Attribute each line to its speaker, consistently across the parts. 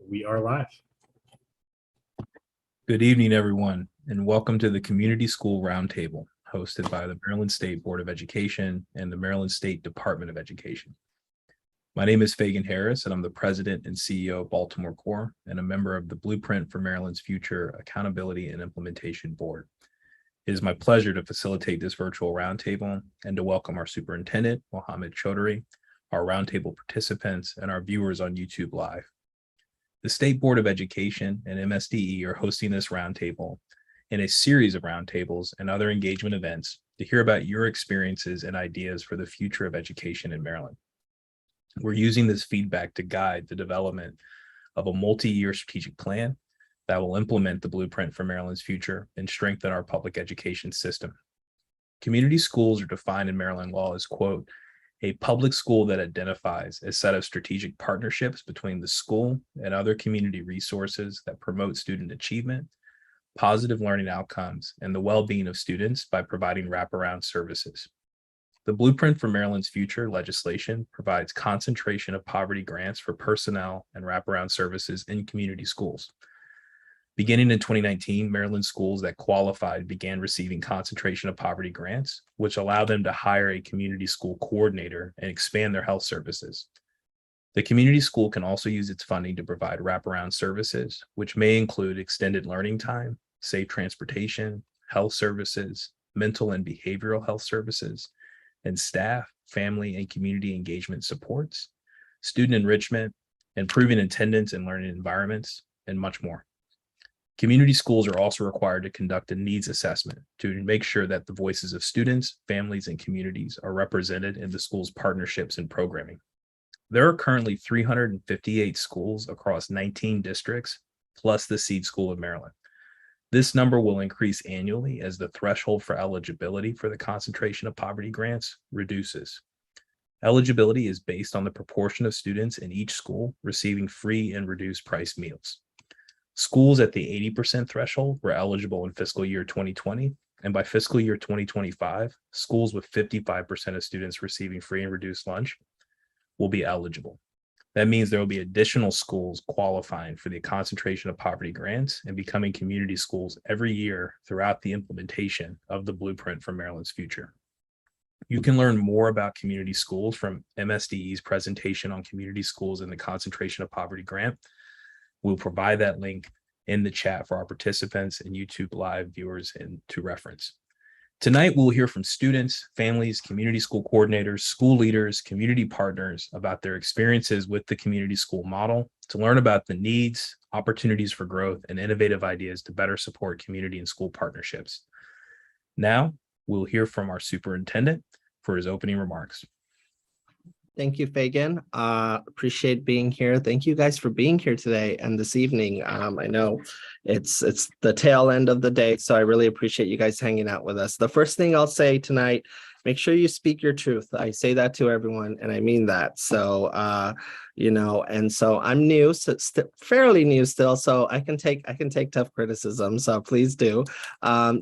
Speaker 1: We are live.
Speaker 2: Good evening, everyone, and welcome to the Community School Roundtable, hosted by the Maryland State Board of Education and the Maryland State Department of Education. My name is Fagan Harris, and I'm the President and CEO of Baltimore Core and a member of the Blueprint for Maryland's Future Accountability and Implementation Board. It is my pleasure to facilitate this virtual roundtable and to welcome our Superintendent, Mohammed Chaudhry, our roundtable participants, and our viewers on YouTube Live. The State Board of Education and MSDE are hosting this roundtable and a series of roundtables and other engagement events to hear about your experiences and ideas for the future of education in Maryland. We're using this feedback to guide the development of a multi-year strategic plan that will implement the blueprint for Maryland's future and strengthen our public education system. Community schools are defined in Maryland law as, quote, a public school that identifies a set of strategic partnerships between the school and other community resources that promote student achievement, positive learning outcomes, and the well-being of students by providing wraparound services. The Blueprint for Maryland's Future legislation provides concentration of poverty grants for personnel and wraparound services in community schools. Beginning in 2019, Maryland schools that qualified began receiving concentration of poverty grants, which allow them to hire a community school coordinator and expand their health services. The community school can also use its funding to provide wraparound services, which may include extended learning time, safe transportation, health services, mental and behavioral health services, and staff, family, and community engagement supports, student enrichment, improving attendance and learning environments, and much more. Community schools are also required to conduct a needs assessment to make sure that the voices of students, families, and communities are represented in the school's partnerships and programming. There are currently 358 schools across 19 districts, plus the Seed School of Maryland. This number will increase annually as the threshold for eligibility for the concentration of poverty grants reduces. Eligibility is based on the proportion of students in each school receiving free and reduced price meals. Schools at the 80% threshold were eligible in fiscal year 2020, and by fiscal year 2025, schools with 55% of students receiving free and reduced lunch will be eligible. That means there will be additional schools qualifying for the concentration of poverty grants and becoming community schools every year throughout the implementation of the Blueprint for Maryland's Future. You can learn more about community schools from MSDE's presentation on community schools and the concentration of poverty grant. We'll provide that link in the chat for our participants and YouTube Live viewers and to reference. Tonight, we'll hear from students, families, community school coordinators, school leaders, community partners about their experiences with the community school model to learn about the needs, opportunities for growth, and innovative ideas to better support community and school partnerships. Now, we'll hear from our superintendent for his opening remarks.
Speaker 3: Thank you, Fagan. Appreciate being here. Thank you guys for being here today and this evening. I know it's the tail end of the day, so I really appreciate you guys hanging out with us. The first thing I'll say tonight, make sure you speak your truth. I say that to everyone, and I mean that. So, and so I'm new, so fairly new still, so I can take tough criticism. So please do.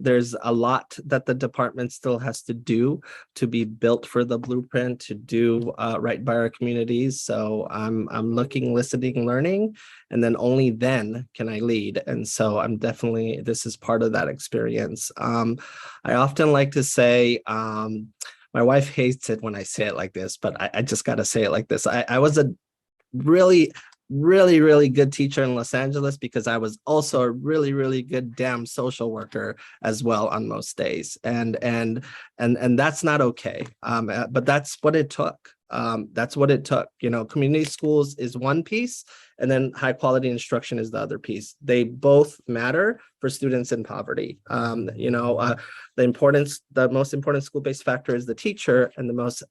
Speaker 3: There's a lot that the department still has to do to be built for the blueprint to do right by our communities. So I'm looking, listening, learning, and then only then can I lead. And so this is part of that experience. I often like to say, my wife hates it when I say it like this, but I just got to say it like this. I was a really good teacher in Los Angeles because I was also a really good damn social worker as well on most days. And that's not okay. But that's what it took. Community schools is one piece, and then high quality instruction is the other piece. They both matter for students in poverty. The most important school-based factor is the teacher, and the most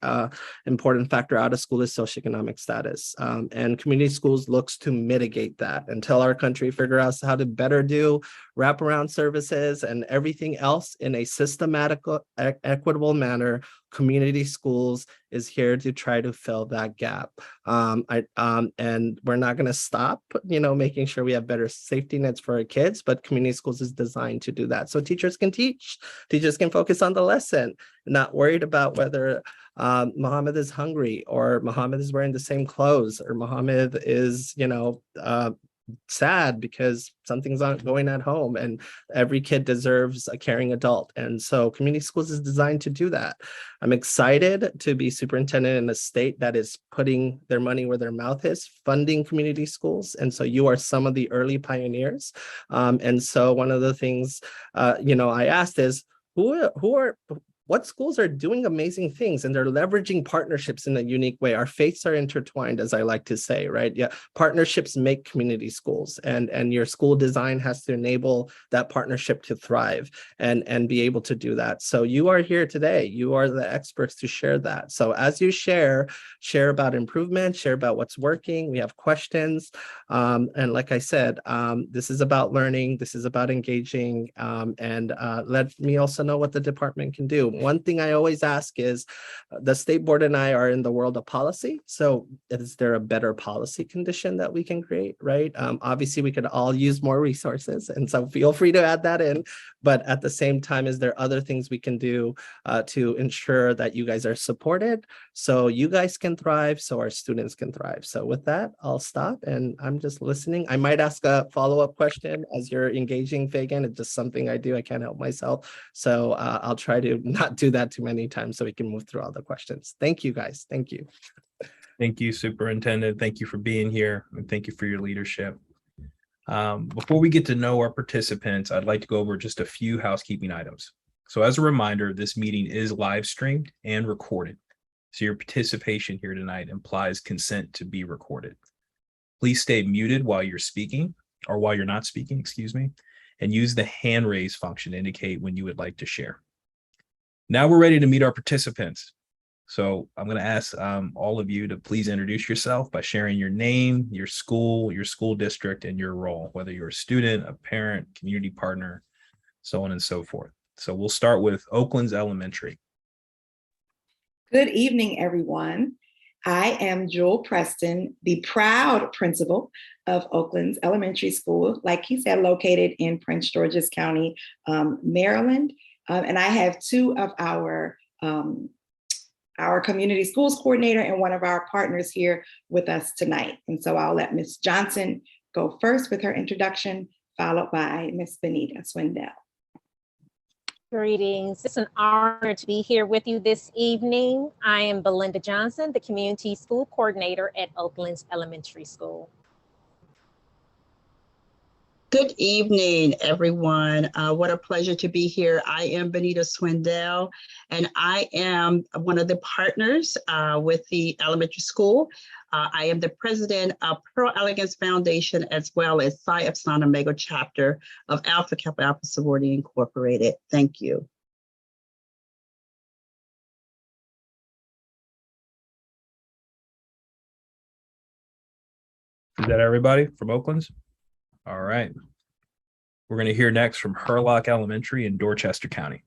Speaker 3: important factor out of school is socioeconomic status. And community schools looks to mitigate that until our country figure out how to better do wraparound services and everything else in a systematic, equitable manner. Community schools is here to try to fill that gap. And we're not going to stop, making sure we have better safety nets for our kids, but community schools is designed to do that. So teachers can teach, teachers can focus on the lesson, not worried about whether Muhammad is hungry or Muhammad is wearing the same clothes or Muhammad is, sad because something's not going at home, and every kid deserves a caring adult. And so community schools is designed to do that. I'm excited to be superintendent in a state that is putting their money where their mouth is, funding community schools. And so you are some of the early pioneers. And so one of the things, I asked is, what schools are doing amazing things, and they're leveraging partnerships in a unique way. Our faiths are intertwined, as I like to say, right? Yeah, partnerships make community schools, and your school design has to enable that partnership to thrive and be able to do that. So you are here today. You are the experts to share that. So as you share about improvement, share about what's working. We have questions. And like I said, this is about learning. This is about engaging, and let me also know what the department can do. One thing I always ask is, the state board and I are in the world of policy. So is there a better policy condition that we can create, right? Obviously, we could all use more resources. And so feel free to add that in. But at the same time, is there other things we can do to ensure that you guys are supported so you guys can thrive, so our students can thrive? So with that, I'll stop and I'm just listening. I might ask a follow-up question as you're engaging, Fagan. It's just something I do. I can't help myself. So I'll try to not do that too many times so we can move through all the questions. Thank you, guys. Thank you.
Speaker 2: Thank you, Superintendent. Thank you for being here, and thank you for your leadership. Before we get to know our participants, I'd like to go over just a few housekeeping items. So as a reminder, this meeting is live streamed and recorded. So your participation here tonight implies consent to be recorded. Please stay muted while you're speaking, or while you're not speaking, excuse me, and use the hand raise function to indicate when you would like to share. Now we're ready to meet our participants. So I'm going to ask all of you to please introduce yourself by sharing your name, your school district, and your role, whether you're a student, a parent, community partner, so on and so forth. So we'll start with Oakland Elementary.
Speaker 1: Good evening, everyone. I am Jewel Preston, the proud principal of Oakland Elementary School, like he said, located in Prince George's County, Maryland. And I have two of our community schools coordinator and one of our partners here with us tonight. And so I'll let Ms. Johnson go first with her introduction, followed by Ms. Belinda Swindell.
Speaker 4: Greetings. It's an honor to be here with you this evening. I am Belinda Johnson, the Community School Coordinator at Oakland Elementary School.
Speaker 5: Good evening, everyone. What a pleasure to be here. I am Belinda Swindell, and I am one of the partners with the elementary school. I am the president of Pearl Elegance Foundation, as well as Psi Epsilon Omega chapter of Alpha Kappa Alpha Sorority Incorporated. Thank you.
Speaker 2: Is that everybody from Oakland? All right. We're going to hear next from Herlock Elementary in Dorchester County.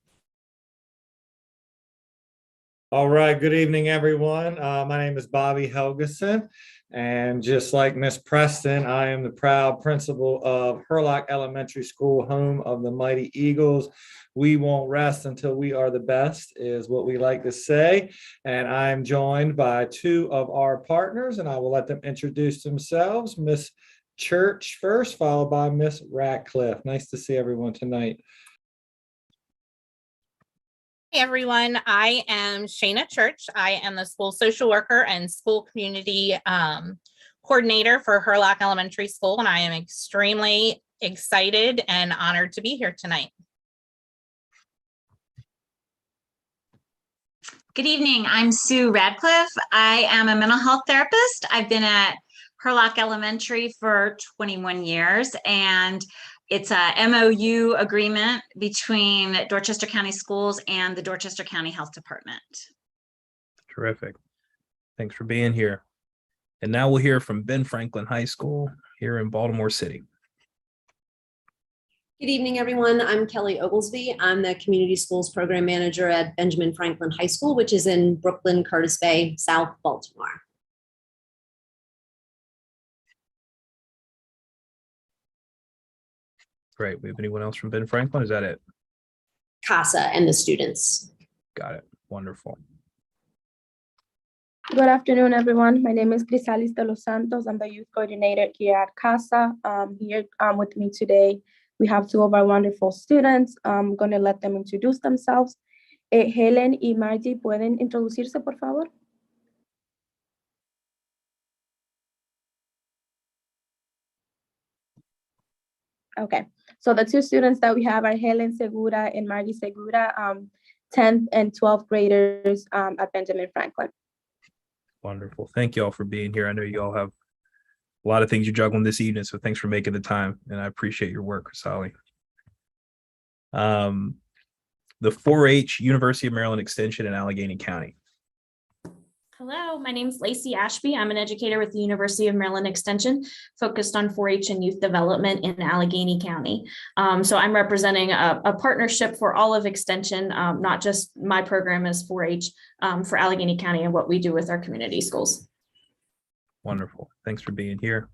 Speaker 6: All right, good evening, everyone. My name is Bobby Helgeson, and just like Miss Preston, I am the proud principal of Herlock Elementary School, home of the Mighty Eagles. We won't rest until we are the best, is what we like to say. And I'm joined by two of our partners, and I will let them introduce themselves. Miss Church first, followed by Miss Ratcliffe. Nice to see everyone tonight.
Speaker 7: Hey everyone, I am Shayna Church. I am the school social worker and school community coordinator for Herlock Elementary School, and I am extremely excited and honored to be here tonight.
Speaker 8: Good evening, I'm Sue Radcliffe. I am a mental health therapist. I've been at Herlock Elementary for 21 years, and it's a MOU agreement between Dorchester County Schools and the Dorchester County Health Department.
Speaker 2: Terrific. Thanks for being here. And now we'll hear from Ben Franklin High School here in Baltimore City.
Speaker 9: Good evening, everyone. I'm Kelly Oglesby. I'm the Community Schools Program Manager at Benjamin Franklin High School, which is in Brooklyn, Curtis Bay, South Baltimore.
Speaker 2: Great. We have anyone else from Ben Franklin? Is that it?
Speaker 9: CASA and the students.
Speaker 2: Got it. Wonderful.
Speaker 10: Good afternoon, everyone. My name is Crisalis de los Santos. I'm the youth coordinator here at CASA. Here with me today, we have two of our wonderful students. I'm going to let them introduce themselves. Helen y Margie, ¿pueden introducirse, por favor? Okay, so the two students that we have are Helen Segura and Margie Segura, 10th and 12th graders at Benjamin Franklin.
Speaker 2: Wonderful. Thank you all for being here. I know you all have a lot of things you're juggling this evening, so thanks for making the time, and I appreciate your work, Sally. The 4-H University of Maryland Extension in Allegheny County.
Speaker 11: Hello, my name is Lacey Ashby. I'm an educator with the University of Maryland Extension, focused on 4-H and youth development in Allegheny County. So I'm representing a partnership for all of Extension, not just my program as 4-H for Allegheny County and what we do with our community schools.
Speaker 2: Wonderful. Thanks for being here.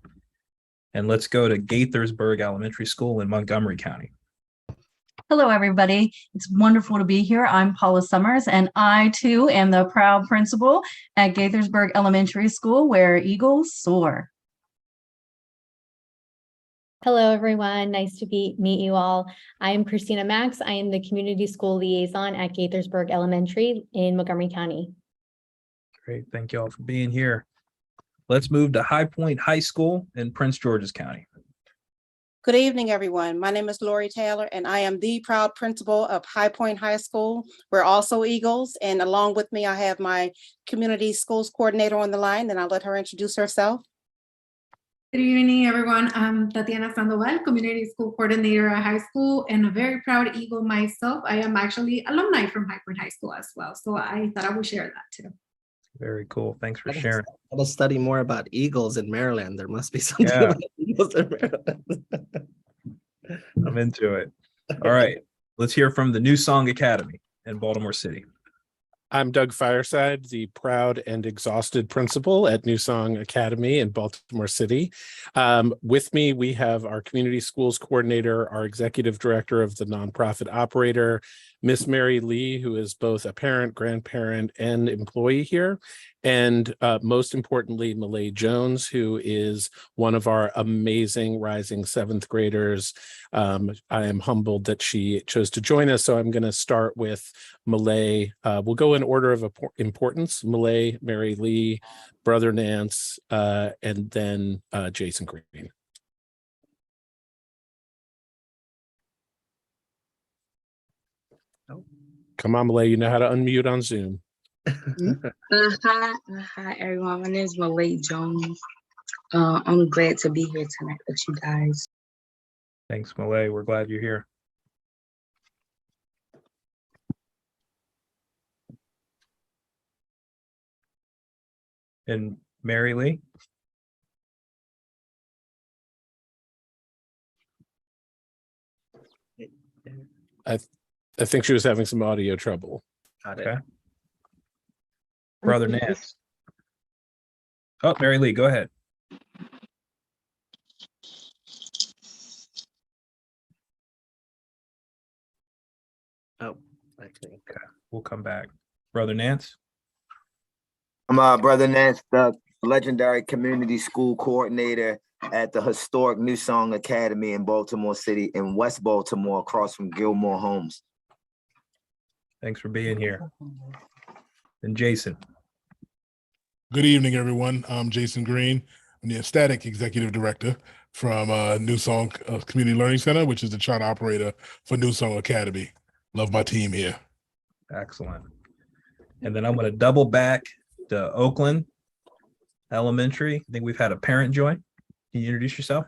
Speaker 2: And let's go to Gaithersburg Elementary School in Montgomery County.
Speaker 12: Hello, everybody. It's wonderful to be here. I'm Paula Summers, and I, too, am the proud principal at Gaithersburg Elementary School, where eagles soar.
Speaker 13: Hello, everyone. Nice to meet you all. I am Christina Max. I am the Community School Liaison at Gaithersburg Elementary in Montgomery County.
Speaker 2: Great. Thank you all for being here. Let's move to High Point High School in Prince George's County.
Speaker 14: Good evening, everyone. My name is Lori Taylor, and I am the proud principal of High Point High School. We're also Eagles, and along with me, I have my community schools coordinator on the line, and I'll let her introduce herself.
Speaker 15: Good evening, everyone. I'm Tatiana Sandoval, community school coordinator at high school, and a very proud Eagle myself. I am actually alumni from High Point High School as well, so I thought I would share that too.
Speaker 2: Very cool. Thanks for sharing.
Speaker 3: I'll study more about eagles in Maryland. There must be something about eagles in Maryland.
Speaker 2: I'm into it. All right. Let's hear from the New Song Academy in Baltimore City.
Speaker 16: I'm Doug Fireside, the proud and exhausted principal at New Song Academy in Baltimore City. With me, we have our community schools coordinator, our executive director of the nonprofit operator, Miss Mary Lee, who is both a parent, grandparent, and employee here. And most importantly, Malay Jones, who is one of our amazing rising 7th graders. I am humbled that she chose to join us. So I'm going to start with Malay. We'll go in order of importance: Malay, Mary Lee, Brother Nance, and then Jason Green. Come on, Malay, you know how to unmute on Zoom.
Speaker 17: Hi, everyone. My name is Malay Jones. I'm glad to be here tonight with you guys.
Speaker 2: Thanks, Malay. We're glad you're here. And Mary Lee?
Speaker 16: I think she was having some audio trouble.
Speaker 2: Okay. Brother Nance. Oh, Mary Lee, go ahead.
Speaker 3: Oh, I think.
Speaker 2: Okay, we'll come back. Brother Nance.
Speaker 18: I'm Brother Nance, the legendary community school coordinator at the historic New Song Academy in Baltimore City in West Baltimore, across from Gilmore Homes.
Speaker 2: Thanks for being here. And Jason.
Speaker 19: Good evening, everyone. I'm Jason Green. I'm the Static Executive Director from New Song Community Learning Center, which is the charter operator for New Song Academy. Love my team here.
Speaker 2: Excellent. And then I'm going to double back to Oakland Elementary. I think we've had a parent join. Can you introduce yourself?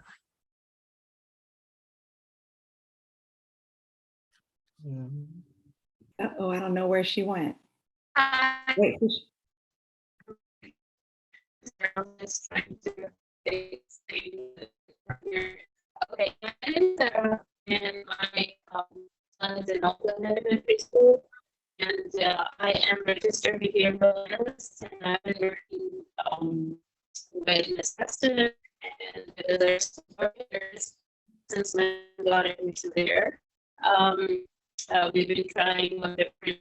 Speaker 1: Uh-oh, I don't know where she went.
Speaker 11: Hi.
Speaker 1: Wait,
Speaker 11: Okay, my name is Sarah, and my son is in Oakland Elementary School, and I am registered behavioral analyst, and I've been working with Ms. Preston and other supporters since I got into there. We've been trying different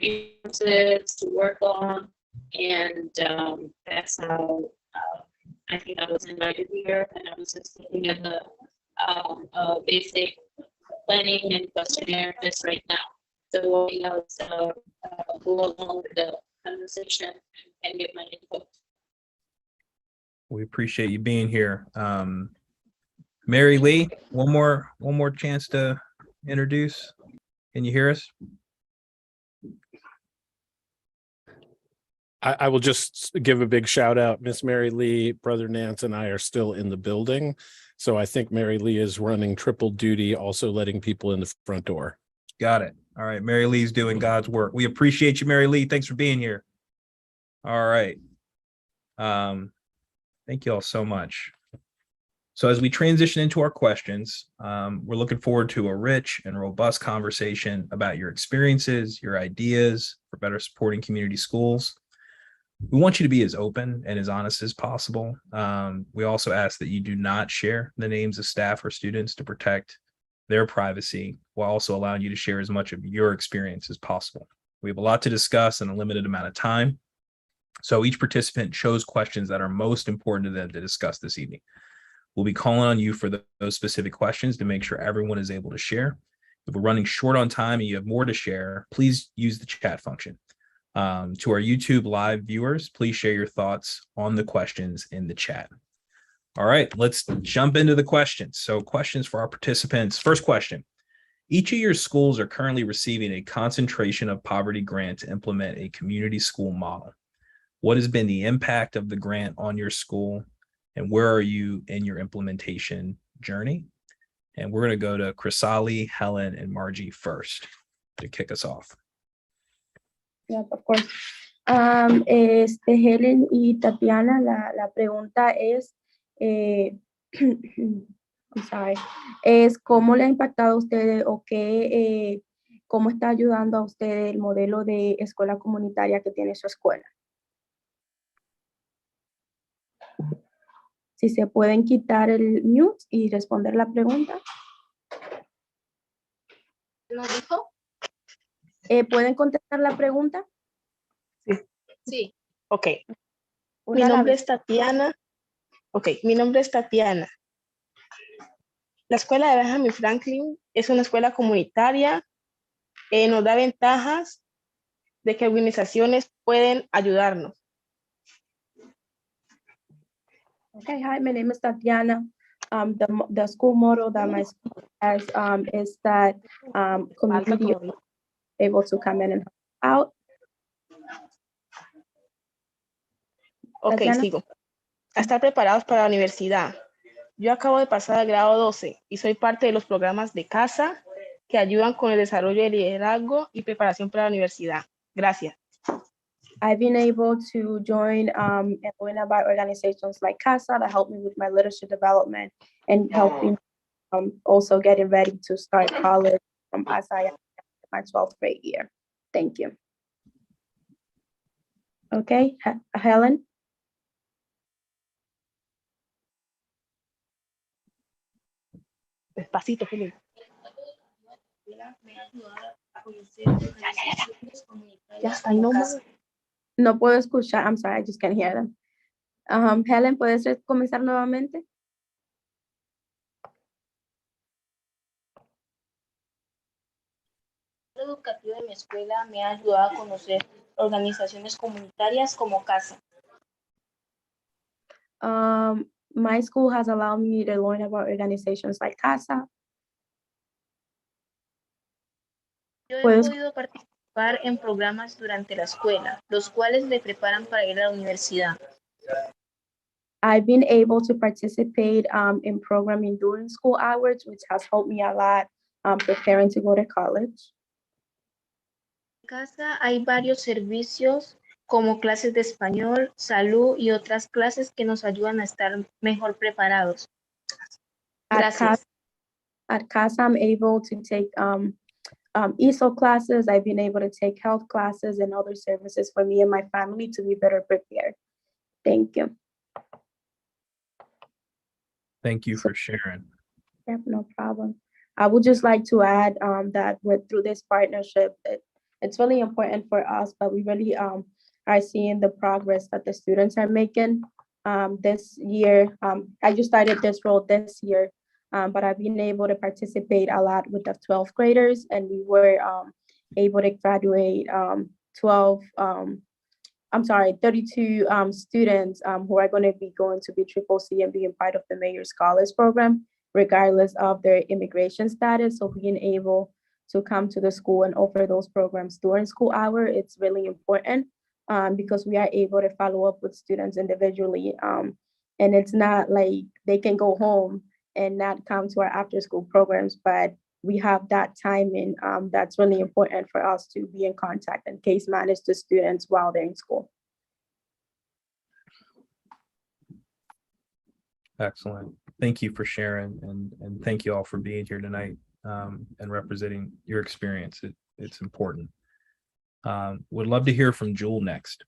Speaker 11: resources to work on And that's how I think I was invited here, and I was just looking at the basic planning and questionnaire just right now. So let's go along with the conversation and get my input.
Speaker 2: We appreciate you being here. Mary Lee, one more chance to introduce. Can you hear us?
Speaker 16: I will just give a big shout out. Miss Mary Lee, Brother Nance, and I are still in the building. So I think Mary Lee is running triple duty, also letting people in the front door.
Speaker 2: Got it. All right. Mary Lee's doing God's work. We appreciate you, Mary Lee. Thanks for being here. All right. Thank you all so much. So as we transition into our questions, we're looking forward to a rich and robust conversation about your experiences, your ideas for better supporting community schools. We want you to be as open and as honest as possible. We also ask that you do not share the names of staff or students to protect their privacy, while also allowing you to share as much of your experience as possible. We have a lot to discuss in a limited amount of time. So each participant chose questions that are most important to them to discuss this evening. We'll be calling on you for those specific questions to make sure everyone is able to share. If we're running short on time and you have more to share, please use the chat function. To our YouTube live viewers, please share your thoughts on the questions in the chat. All right, let's jump into the questions. So questions for our participants. First question. Each of your schools are currently receiving a concentration of poverty grant to implement a community school model. What has been the impact of the grant on your school, and where are you in your implementation journey? And we're going to go to Chrysali, Helen, and Margie first to kick us off.
Speaker 10: Yes, of course. Helen y Tatiana, la pregunta es, I'm sorry, es cómo le ha impactado a ustedes o qué, cómo está ayudando a ustedes el modelo de escuela comunitaria que tiene su escuela. Si se pueden quitar el mute y responder la pregunta.
Speaker 20: ¿Lo dijo?
Speaker 10: ¿Pueden contestar la pregunta?
Speaker 20: Sí. Ok. Mi nombre es Tatiana. Ok, mi nombre es Tatiana. La escuela de Benjamin Franklin es una escuela comunitaria. Nos da ventajas de que organizaciones pueden ayudarnos.
Speaker 10: Okay, hi, my name is Tatiana. The school model that my school has is that community is able to come in and help out.
Speaker 20: Ok,
Speaker 10: Tatiana?
Speaker 20: sigo. A estar preparados para la universidad. Yo acabo de pasar al grado 12 y soy parte de los programas de casa que ayudan con el desarrollo de liderazgo y preparación para la universidad. Gracias.
Speaker 10: I've been able to join and learn about organizations like CASA that help me with my leadership development and helping also getting ready to start college as I am in my 12th grade year. Thank you. Okay, Helen?
Speaker 20: Despacito, Felipe. Ya está, no más.
Speaker 10: No puedo escuchar. I'm sorry, I just can't hear them. Helen, ¿puedes comenzar nuevamente?
Speaker 20: El educativo de mi escuela me ha ayudado a conocer organizaciones comunitarias como CASA.
Speaker 10: My school has allowed me to learn about organizations like CASA.
Speaker 20: Yo he podido participar en programas durante la escuela, los cuales me preparan para ir a la universidad.
Speaker 10: I've been able to participate in programming during school hours, which has helped me a lot preparing to go to college.
Speaker 20: En casa hay varios servicios como clases de español, salud y otras clases que nos ayudan a estar mejor preparados. Gracias.
Speaker 10: At CASA, I'm able to take ESOL classes. I've been able to take health classes and other services for me and my family to be better prepared. Thank you.
Speaker 2: Thank you for sharing.
Speaker 10: Yep, no problem. I would just like to add that through this partnership, it's really important for us, but we really are seeing the progress that the students are making. This year, I just started this role this year, but I've been able to participate a lot with the 12th graders, and we were able to graduate 32 students who are going to be going to be Triple C and being part of the Mayor's Scholars Program, regardless of their immigration status. So being able to come to the school and offer those programs during school hour, it's really important because we are able to follow up with students individually. And it's not like they can go home and not come to our after school programs, but we have that timing that's really important for us to be in contact and case manage the students while they're in school.
Speaker 2: Excellent. Thank you for sharing, and thank you all for being here tonight and representing your experience. It's important. Would love to hear from Jewel next.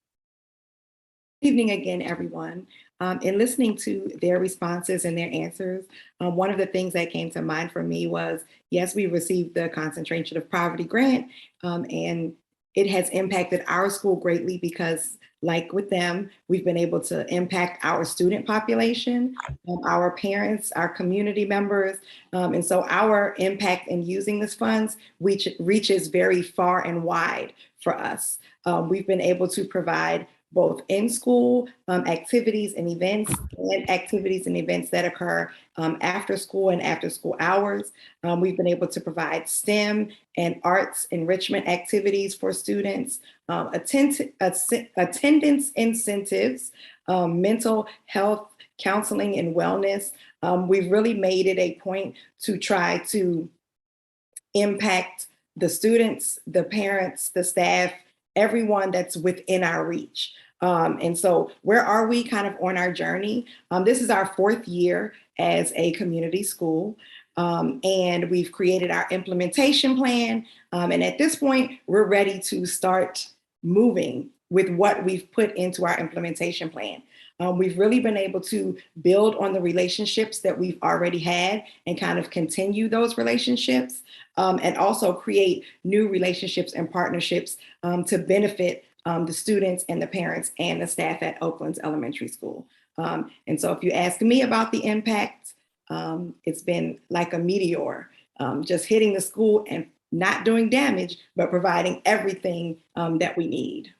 Speaker 1: Good evening again, everyone. In listening to their responses and their answers, one of the things that came to mind for me was, yes, we received the Concentration of Poverty grant, and it has impacted our school greatly because, like with them, we've been able to impact our student population, our parents, our community members. And so our impact in using these funds reaches very far and wide for us. We've been able to provide both in-school activities and events, and activities and events that occur after school and after school hours. We've been able to provide STEM and arts enrichment activities for students, attendance incentives, mental health counseling and wellness. We've really made it a point to try to impact the students, the parents, the staff, everyone that's within our reach. And so where are we kind of on our journey? This is our 4th year as a community school, and we've created our implementation plan. And at this point, we're ready to start moving with what we've put into our implementation plan. We've really been able to build on the relationships that we've already had and kind of continue those relationships, and also create new relationships and partnerships to benefit the students and the parents and the staff at Oakland's Elementary School. And so if you ask me about the impact, it's been like a meteor, just hitting the school and not doing damage, but providing everything that we need.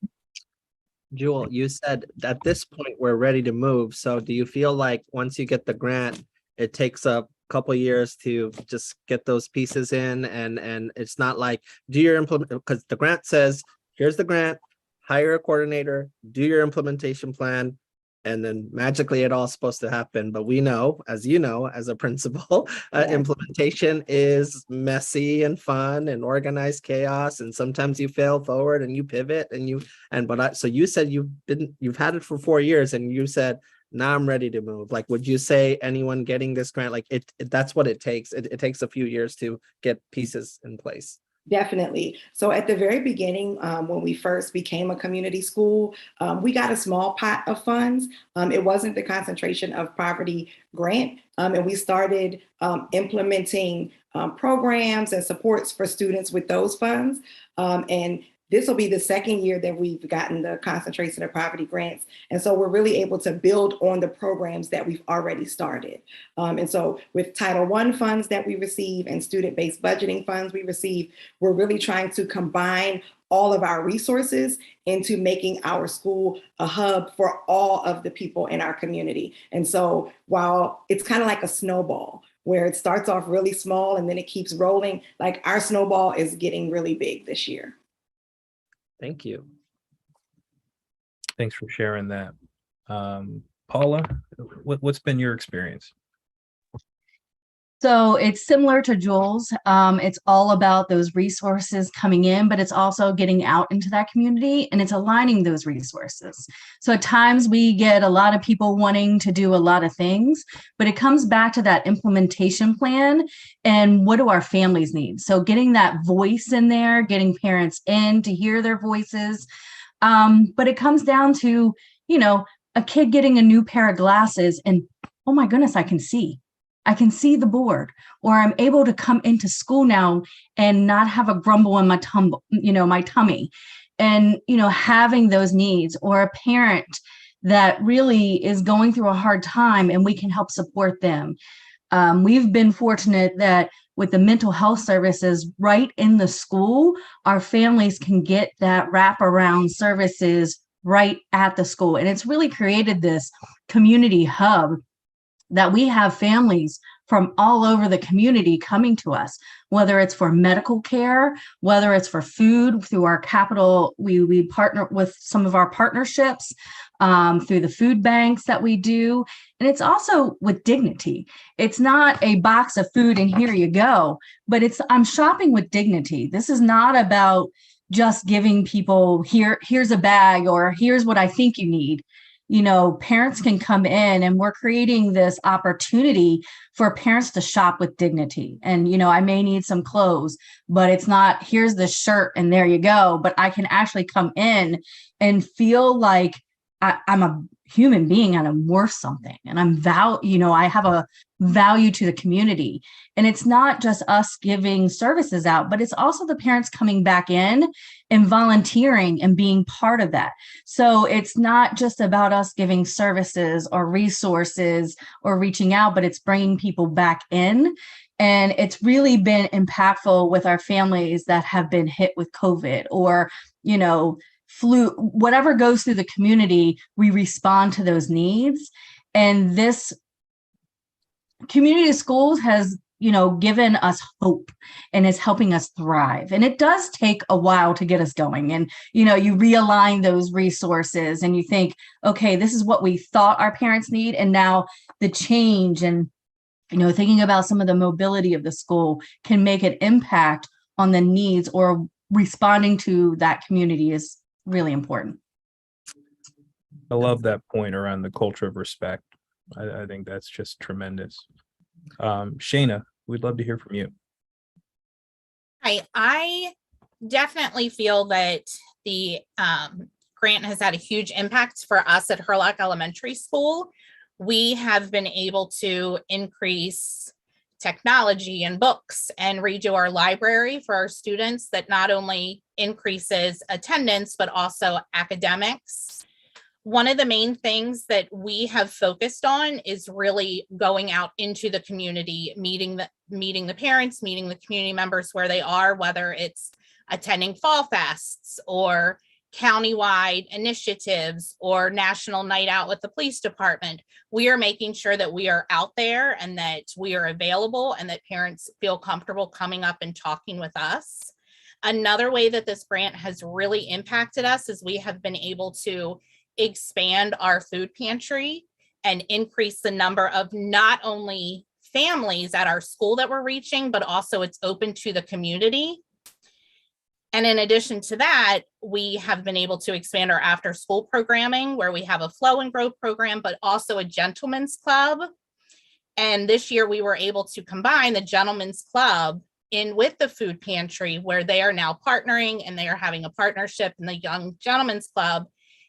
Speaker 3: Jewel, you said at this point we're ready to move. So do you feel like once you get the grant, it takes a couple of years to just get those pieces in, and it's not like do your implement, because the grant says, here's the grant, hire a coordinator, do your implementation plan, and then magically it all's supposed to happen. But we know, as you know, as a principal, implementation is messy and fun and organized chaos. And sometimes you fail forward and you pivot so you said you've had it for 4 years, and you said, now I'm ready to move. Like, would you say anyone getting this grant, like that's what it takes? It takes a few years to get pieces in place.
Speaker 1: Definitely. So at the very beginning, when we first became a community school, we got a small pot of funds. It wasn't the Concentration of Poverty grant. And we started implementing programs and supports for students with those funds. And this will be the 2nd year that we've gotten the Concentration of Poverty grants. And so we're really able to build on the programs that we've already started. And so with Title I funds that we receive and student-based budgeting funds we receive, we're really trying to combine all of our resources into making our school a hub for all of the people in our community. And so while it's kind of like a snowball, where it starts off really small and then it keeps rolling, like our snowball is getting really big this year.
Speaker 3: Thank you.
Speaker 2: Thanks for sharing that. Paula, what's been your experience?
Speaker 12: So it's similar to Joel's. It's all about those resources coming in, but it's also getting out into that community and it's aligning those resources. So at times we get a lot of people wanting to do a lot of things, but it comes back to that implementation plan and what do our families need? So getting that voice in there, getting parents in to hear their voices. But it comes down to, a kid getting a new pair of glasses and, oh my goodness, I can see the board, or I'm able to come into school now and not have a grumble in my tummy. and, having those needs, or a parent that really is going through a hard time and we can help support them. We've been fortunate that with the mental health services right in the school, our families can get that wraparound services right at the school. And it's really created this community hub that we have families from all over the community coming to us, whether it's for medical care, whether it's for food through our capital. We partner with some of our partnerships through the food banks that we do. And it's also with dignity. It's not a box of food and here you go, but I'm shopping with dignity. This is not about just giving people here's a bag or here's what I think you need. Parents can come in, and we're creating this opportunity for parents to shop with dignity. And, I may need some clothes, but it's not, here's the shirt and there you go. But I can actually come in and feel like I'm a human being and I'm worth something. And I have a value to the community. And it's not just us giving services out, but it's also the parents coming back in and volunteering and being part of that. So it's not just about us giving services or resources or reaching out, but it's bringing people back in. And it's really been impactful with our families that have been hit with COVID or, flu, whatever goes through the community, we respond to those needs. And this community schools has, given us hope and is helping us thrive. And it does take a while to get us going. And, you realign those resources and you think, okay, this is what we thought our parents need. And now the change and, thinking about some of the mobility of the school can make an impact on the needs, or responding to that community is really important.
Speaker 2: I love that point around the culture of respect. I think that's just tremendous. Shayna, we'd love to hear from you.
Speaker 7: Hi, I definitely feel that the grant has had a huge impact for us at Herlock Elementary School. We have been able to increase technology and books and redo our library for our students. That not only increases attendance, but also academics. One of the main things that we have focused on is really going out into the community, meeting the parents, meeting the community members where they are, whether it's attending fall fests or countywide initiatives or national night out with the police department. We are making sure that we are out there and that we are available and that parents feel comfortable coming up and talking with us. Another way that this grant has really impacted us is we have been able to expand our food pantry and increase the number of not only families at our school that we're reaching, but also it's open to the community. And in addition to that, we have been able to expand our after school programming where we have a flow and grow program, but also a gentleman's club. And this year we were able to combine the gentleman's club in with the food pantry, where they are now partnering and they are having a partnership, and the young gentleman's club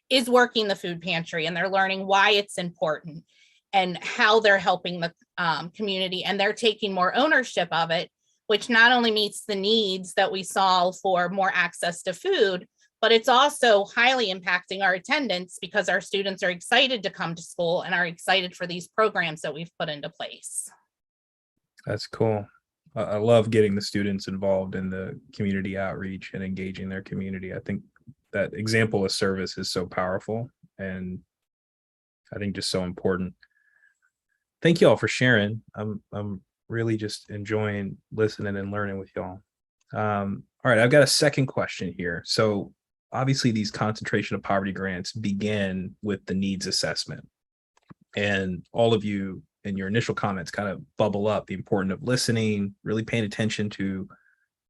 Speaker 7: is working the food pantry and they're learning why it's important and how they're helping the community, and they're taking more ownership of it, which not only meets the needs that we solve for more access to food, but it's also highly impacting our attendance because our students are excited to come to school and are excited for these programs that we've put into place.
Speaker 2: That's cool. I love getting the students involved in the community outreach and engaging their community. I think that example of service is so powerful and I think just so important. Thank you all for sharing. I'm really just enjoying listening and learning with y'all. All right, I've got a second question here. So obviously these concentration of poverty grants begin with the needs assessment. And all of you in your initial comments kind of bubble up the importance of listening, really paying attention to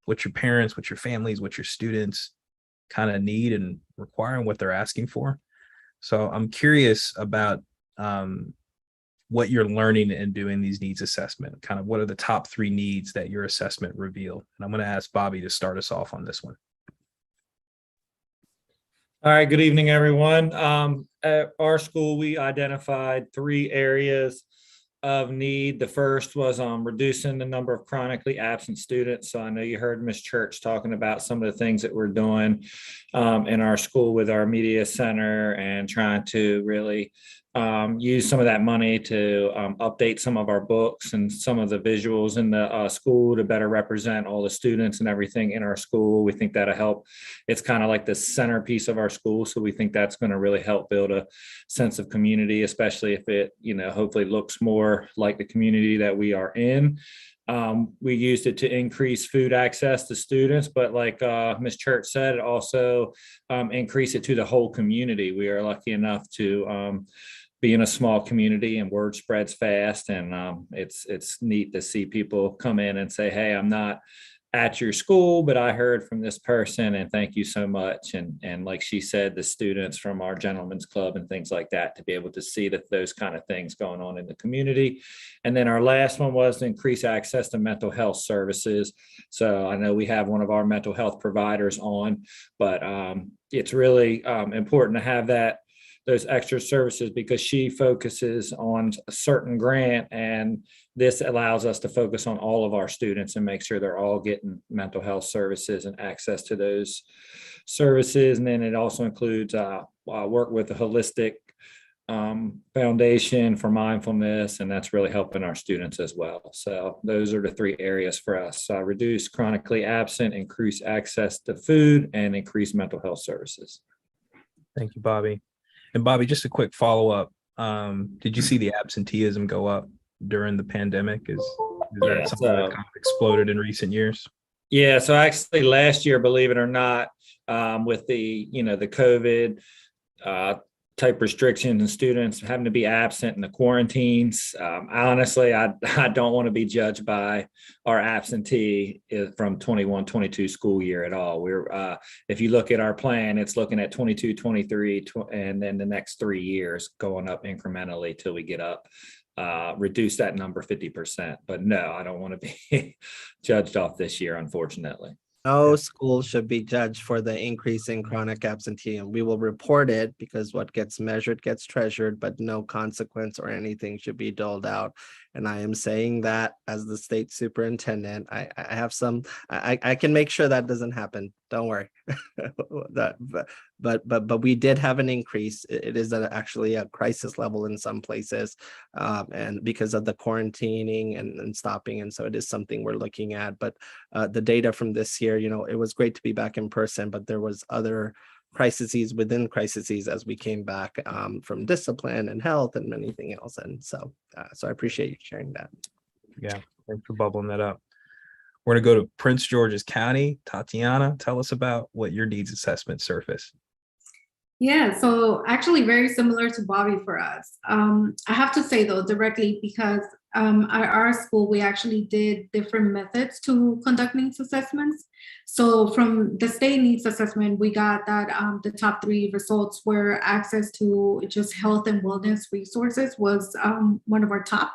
Speaker 2: what your parents, what your families, what your students kind of need and require and what they're asking for. So I'm curious about what you're learning in doing these needs assessment, kind of what are the top 3 needs that your assessment revealed? And I'm going to ask Bobby to start us off on this one.
Speaker 6: All right, good evening, everyone. At our school, we identified 3 areas of need. The first was reducing the number of chronically absent students. So I know you heard Ms. Church talking about some of the things that we're doing in our school with our media center and trying to really use some of that money to update some of our books and some of the visuals in the school to better represent all the students and everything in our school. We think that'll help. It's kind of like the centerpiece of our school. So we think that's going to really help build a sense of community, especially if it, hopefully looks more like the community that we are in. We used it to increase food access to students, but like Ms. Church said, it also increase it to the whole community. We are lucky enough to be in a small community and word spreads fast. And it's neat to see people come in and say, hey, I'm not at your school, but I heard from this person and thank you so much. And like she said, the students from our gentlemen's club and things like that, to be able to see that those kind of things going on in the community. And then our last one was to increase access to mental health services. So I know we have one of our mental health providers on, but it's really important to have those extra services because she focuses on a certain grant, and this allows us to focus on all of our students and make sure they're all getting mental health services and access to those services. And then it also includes work with the Holistic Foundation for mindfulness, and that's really helping our students as well. So those are the three areas for us: reduce chronically absent, increase access to food, and increase mental health services.
Speaker 2: Thank you, Bobby. And Bobby, just a quick follow-up. Did you see the absenteeism go up during the pandemic? Is that something that kind of exploded in recent years?
Speaker 6: Yeah, so actually last year, believe it or not, with the COVID type restrictions and students having to be absent in the quarantines, honestly, I don't want to be judged by our absentee from 21-22 school year at all. We're if you look at our plan, it's looking at 22-23 and then the next 3 years going up incrementally till we get up, reduce that number 50%. But no, I don't want to be judged off this year, unfortunately.
Speaker 3: No school should be judged for the increase in chronic absenteeism. We will report it because what gets measured gets treasured, but no consequence or anything should be doled out. And I am saying that as the state superintendent. I have some, I can make sure that doesn't happen. Don't worry. But we did have an increase. It is actually a crisis level in some places, and because of the quarantining and stopping. And so it is something we're looking at. But the data from this year, it was great to be back in person, but there was other crises within crises as we came back from discipline and health and anything else. And so I appreciate you sharing that.
Speaker 2: Yeah, thanks for bubbling that up. We're going to go to Prince George's County. Tatiana, tell us about what your needs assessment surfaced.
Speaker 15: Yeah, so actually very similar to Bobby for us. I have to say though, directly, because at our school, we actually did different methods to conduct needs assessments. So from the state needs assessment, we got that the top 3 results were access to just health and wellness resources was one of our top.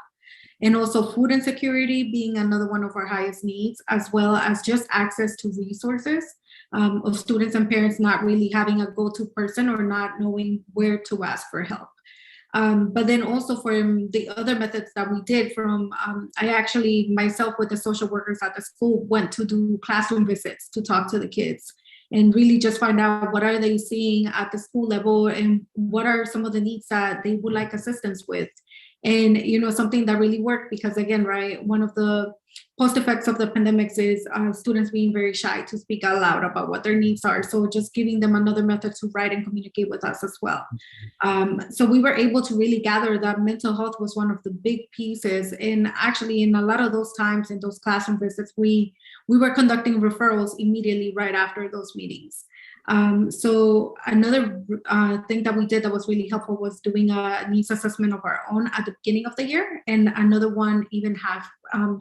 Speaker 15: And also food insecurity being another one of our highest needs, as well as just access to resources of students and parents not really having a go-to person or not knowing where to ask for help. But then also for the other methods that we did I actually myself with the social workers at the school went to do classroom visits to talk to the kids and really just find out what are they seeing at the school level and what are some of the needs that they would like assistance with. And, something that really worked because again, right, one of the post effects of the pandemics is students being very shy to speak out loud about what their needs are. So just giving them another method to write and communicate with us as well. So we were able to really gather that mental health was one of the big pieces. And actually in a lot of those times in those classroom visits, we were conducting referrals immediately right after those meetings. So another thing that we did that was really helpful was doing a needs assessment of our own at the beginning of the year, and another one even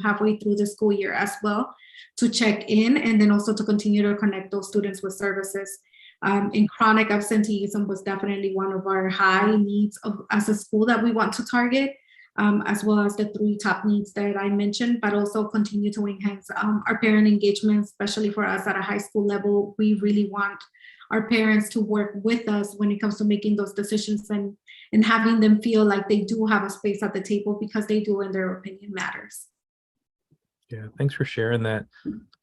Speaker 15: halfway through the school year as well to check in, and then also to continue to connect those students with services. And chronic absenteeism was definitely one of our high needs as a school that we want to target. As well as the 3 top needs that I mentioned, but also continue to enhance our parent engagement, especially for us at a high school level. We really want our parents to work with us when it comes to making those decisions and having them feel like they do have a space at the table because they do and their opinion matters.
Speaker 2: Yeah, thanks for sharing that.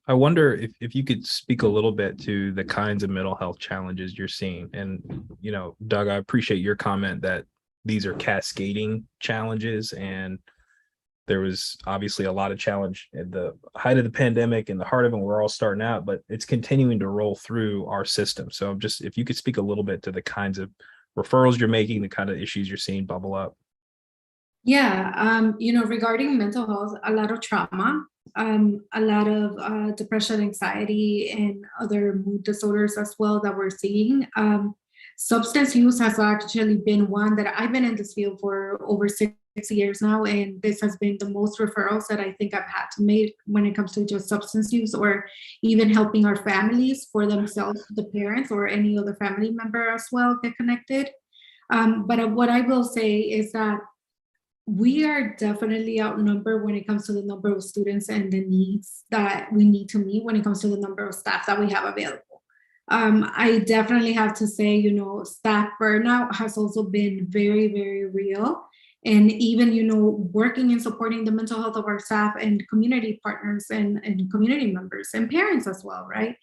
Speaker 2: I wonder if you could speak a little bit to the kinds of mental health challenges you're seeing. And, you know, Doug, I appreciate your comment that these are cascading challenges, and there was obviously a lot of challenge at the height of the pandemic and the heart of it. We're all starting out, but it's continuing to roll through our system. So just if you could speak a little bit to the kinds of referrals you're making, the kind of issues you're seeing bubble up.
Speaker 15: Yeah, you know, regarding mental health, a lot of trauma, a lot of depression, anxiety, and other mood disorders as well that we're seeing. Substance use has actually been one that I've been in this field for over 6 years now, and this has been the most referrals that I think I've had to make when it comes to just substance use, or even helping our families for themselves, the parents or any other family member as well get connected. But what I will say is that we are definitely outnumbered when it comes to the number of students and the needs that we need to meet when it comes to the number of staff that we have available. I definitely have to say, you know, staff burnout has also been very, very real. And even, you know, working and supporting the mental health of our staff and community partners and community members and parents as well, right?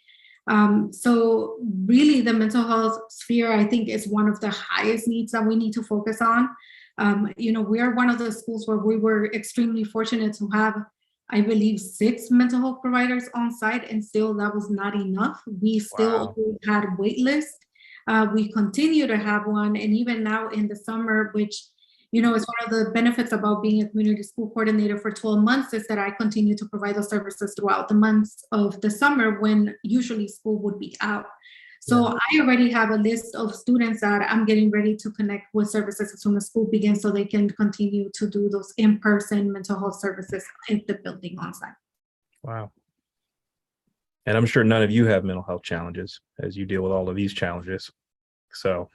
Speaker 15: So really the mental health sphere, I think, is one of the highest needs that we need to focus on. You know, we are one of the schools where we were extremely fortunate to have, I believe, 6 mental health providers on site, and still that was not enough. We still had wait lists. We continue to have one, and even now in the summer, which, you know, is one of the benefits about being a community school coordinator for 12 months, is that I continue to provide those services throughout the months of the summer when usually school would be out. So I already have a list of students that I'm getting ready to connect with services as soon as school begins, so they can continue to do those in-person mental health services in the building on site.
Speaker 2: Wow. And I'm sure none of you have mental health challenges as you deal with all of these challenges. So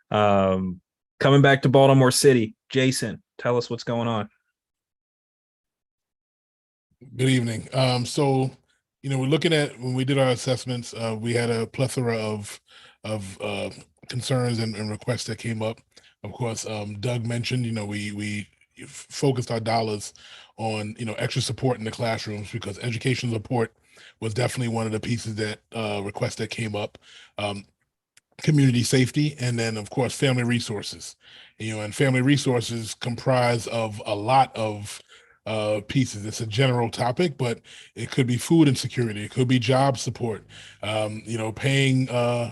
Speaker 2: coming back to Baltimore City, Jason, tell us what's going on.
Speaker 19: Good evening. So, you know, we're looking at, when we did our assessments, we had a plethora of concerns and requests that came up. Of course, Doug mentioned, you know, we focused our dollars on, you know, extra support in the classrooms, because education support was definitely one of the pieces that requests that came up. Community safety, and then of course family resources. You know, and family resources comprise of a lot of pieces. It's a general topic, but it could be food insecurity, it could be job support, you know, paying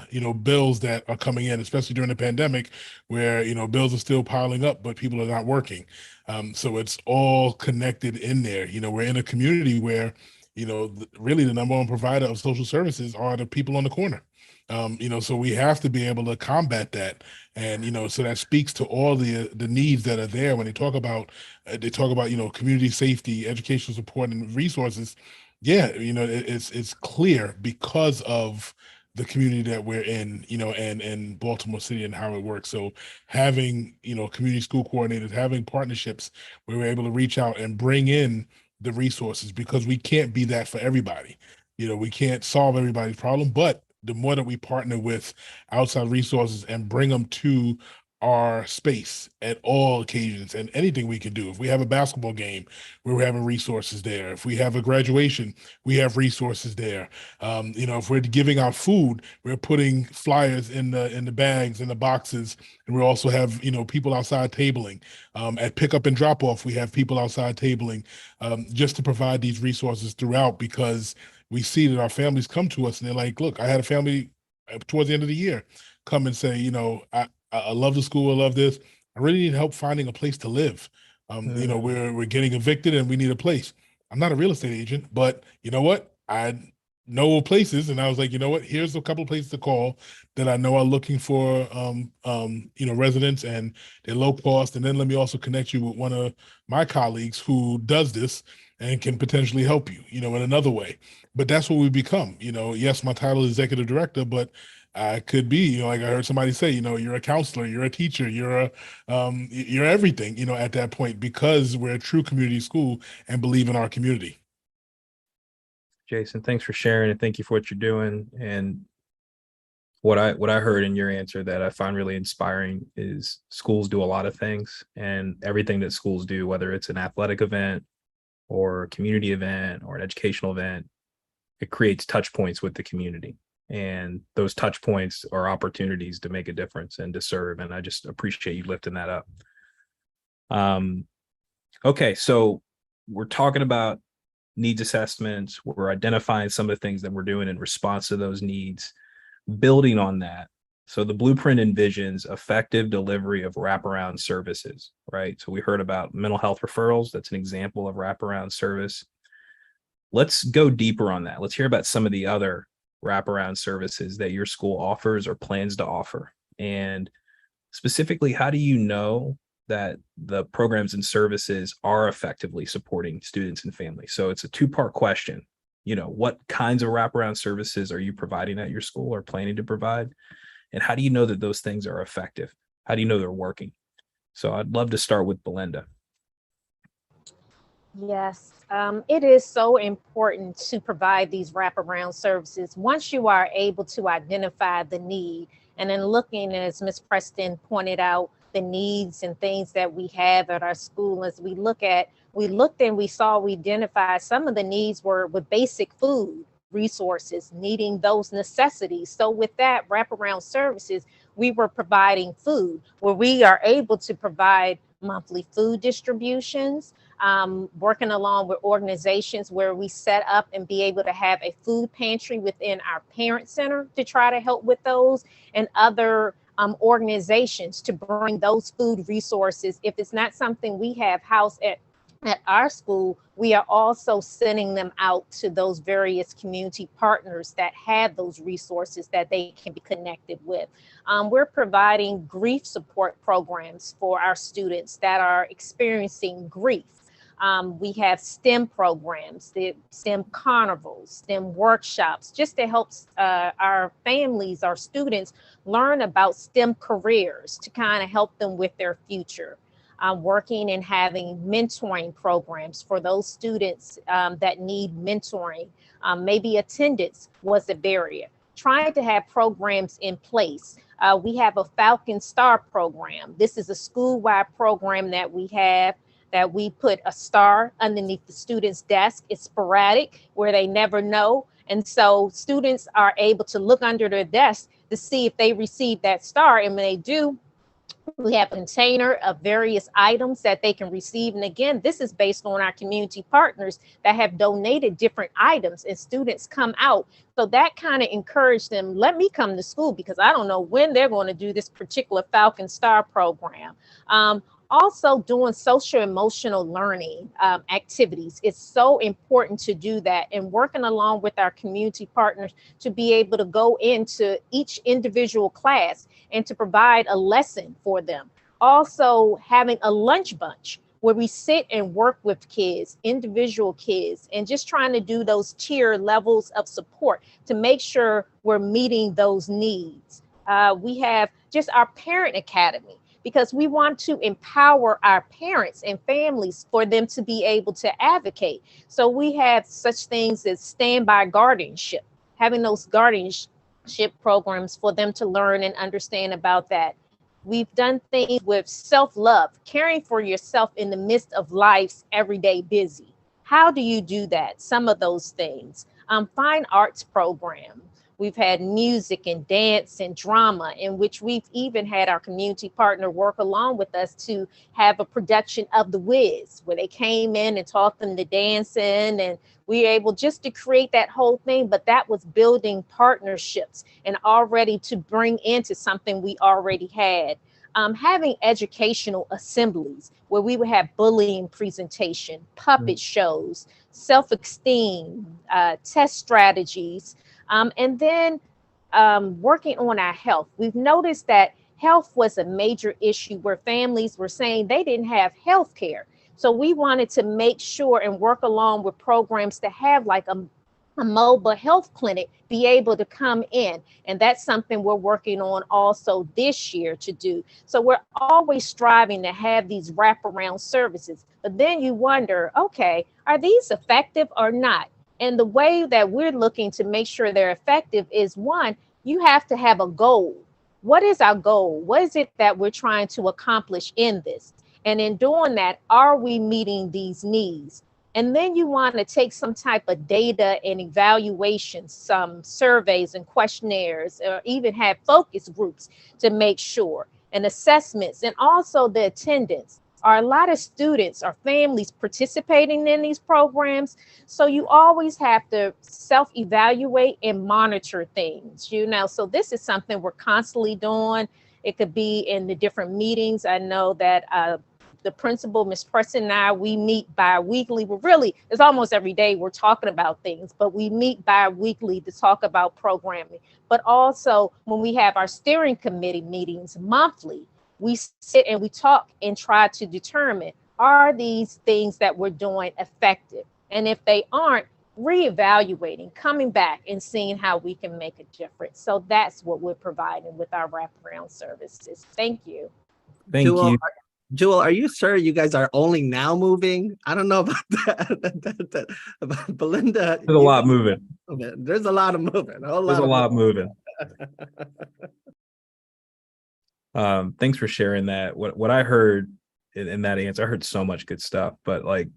Speaker 19: you know, bills that are coming in, especially during the pandemic, where, you know, bills are still piling up, but people are not working. So it's all connected in there. You know, we're in a community where, you know, really the number one provider of social services are the people on the corner. You know, so we have to be able to combat that. And, you know, so that speaks to all the needs that are there when they talk about, you know, community safety, educational support, and resources. Yeah, you know, it's clear because of the community that we're in, you know, and Baltimore City and how it works. So having, you know, community school coordinators, having partnerships where we're able to reach out and bring in the resources, because we can't be that for everybody. You know, we can't solve everybody's problem, but the more that we partner with outside resources and bring them to our space at all occasions, and anything we can do. If we have a basketball game, we're having resources there. If we have a graduation, we have resources there. You know, if we're giving out food, we're putting flyers in the bags, in the boxes, and we also have, you know, people outside tabling. At pickup and drop off, we have people outside tabling, just to provide these resources throughout, because we see that our families come to us and they're like, look, I had a family towards the end of the year come and say, you know, I love the school, I love this. I really need help finding a place to live. You know, we're getting evicted and we need a place. I'm not a real estate agent, but you know what? I know places, and I was like, you know what? Here's a couple of places to call that I know are looking for, you know, residents, and they're low cost. And then let me also connect you with one of my colleagues who does this and can potentially help you, you know, in another way. But that's what we become. You know, yes, my title is executive director, but I could be, you know, like I heard somebody say, you know, you're a counselor, you're a teacher, you're everything, you know, at that point, because we're a true community school and believe in our community.
Speaker 2: Jason, thanks for sharing, and thank you for what you're doing. And what I heard in your answer that I find really inspiring is schools do a lot of things, and everything that schools do, whether it's an athletic event or a community event or an educational event, it creates touch points with the community. And those touch points are opportunities to make a difference and to serve. And I just appreciate you lifting that up. Okay, so we're talking about needs assessments. We're identifying some of the things that we're doing in response to those needs, building on that. So the blueprint envisions effective delivery of wraparound services, right? So we heard about mental health referrals. That's an example of wraparound service. Let's go deeper on that. Let's hear about some of the other wraparound services that your school offers or plans to offer. And specifically, how do you know that the programs and services are effectively supporting students and families? So it's a two-part question. You know, what kinds of wraparound services are you providing at your school or planning to provide? And how do you know that those things are effective? How do you know they're working? So I'd love to start with Belinda.
Speaker 4: Yes, it is so important to provide these wraparound services. Once you are able to identify the need, and then looking, as Ms. Preston pointed out, the needs and things that we have at our school, as we looked and we identified some of the needs were with basic food resources, needing those necessities. So with that wraparound services, we were providing food, where we are able to provide monthly food distributions, working along with organizations where we set up and be able to have a food pantry within our parent center to try to help with those, and other organizations to bring those food resources. If it's not something we have housed at our school, we are also sending them out to those various community partners that have those resources that they can be connected with. We're providing grief support programs for our students that are experiencing grief. We have STEM programs, the STEM carnivals, STEM workshops, just to help our families, our students learn about STEM careers to kind of help them with their future. Working and having mentoring programs for those students that need mentoring. Maybe attendance was a barrier. Trying to have programs in place. We have a Falcon Star program. This is a school-wide program that we have, that we put a star underneath the student's desk. It's sporadic, where they never know. And so students are able to look under their desk to see if they receive that star. And when they do, we have a container of various items that they can receive. And again, this is based on our community partners that have donated different items, and students come out. So that kind of encouraged them, let me come to school, because I don't know when they're going to do this particular Falcon Star program. Also doing social emotional learning activities. It's so important to do that, and working along with our community partners to be able to go into each individual class and to provide a lesson for them. Also having a lunch bunch where we sit and work with kids, individual kids, and just trying to do those tier levels of support to make sure we're meeting those needs. We have just our parent academy, because we want to empower our parents and families for them to be able to advocate. So we have such things as standby guardianship, having those guardianship programs for them to learn and understand about that. We've done things with self-love, caring for yourself in the midst of life's everyday busy. How do you do that? Some of those things. Fine arts program. We've had music and dance and drama, in which we've even had our community partner work along with us to have a production of The Wiz, where they came in and taught them to dance in, and we were able just to create that whole thing. But that was building partnerships and already to bring into something we already had. Having educational assemblies where we would have bullying presentation, puppet shows, self-esteem, test strategies, and then working on our health. We've noticed that health was a major issue where families were saying they didn't have health care. So we wanted to make sure and work along with programs to have like a mobile health clinic be able to come in. And that's something we're working on also this year to do. So we're always striving to have these wraparound services. But then you wonder, okay, are these effective or not? And the way that we're looking to make sure they're effective is, one, you have to have a goal. What is our goal? What is it that we're trying to accomplish in this? And in doing that, are we meeting these needs? And then you want to take some type of data and evaluation, some surveys and questionnaires, or even have focus groups to make sure, and assessments, and also the attendance. Are a lot of students or families participating in these programs? So you always have to self-evaluate and monitor things, so this is something we're constantly doing. It could be in the different meetings. I know that the principal, Ms. Preston, and I, we meet bi-weekly. It's almost every day we're talking about things, but we meet bi-weekly to talk about programming. But also when we have our steering committee meetings monthly, we sit and we talk and try to determine, are these things that we're doing effective? And if they aren't, reevaluating, coming back and seeing how we can make a difference. So that's what we're providing with our wraparound services. Thank you.
Speaker 2: Thank you.
Speaker 3: Jewel, are you sure you guys are only now moving? I don't know about that. About Belinda.
Speaker 2: There's a lot moving.
Speaker 3: There's a lot of moving.
Speaker 2: There's a lot moving. Thanks for sharing that. What I heard in that answer, I heard so much good stuff, but like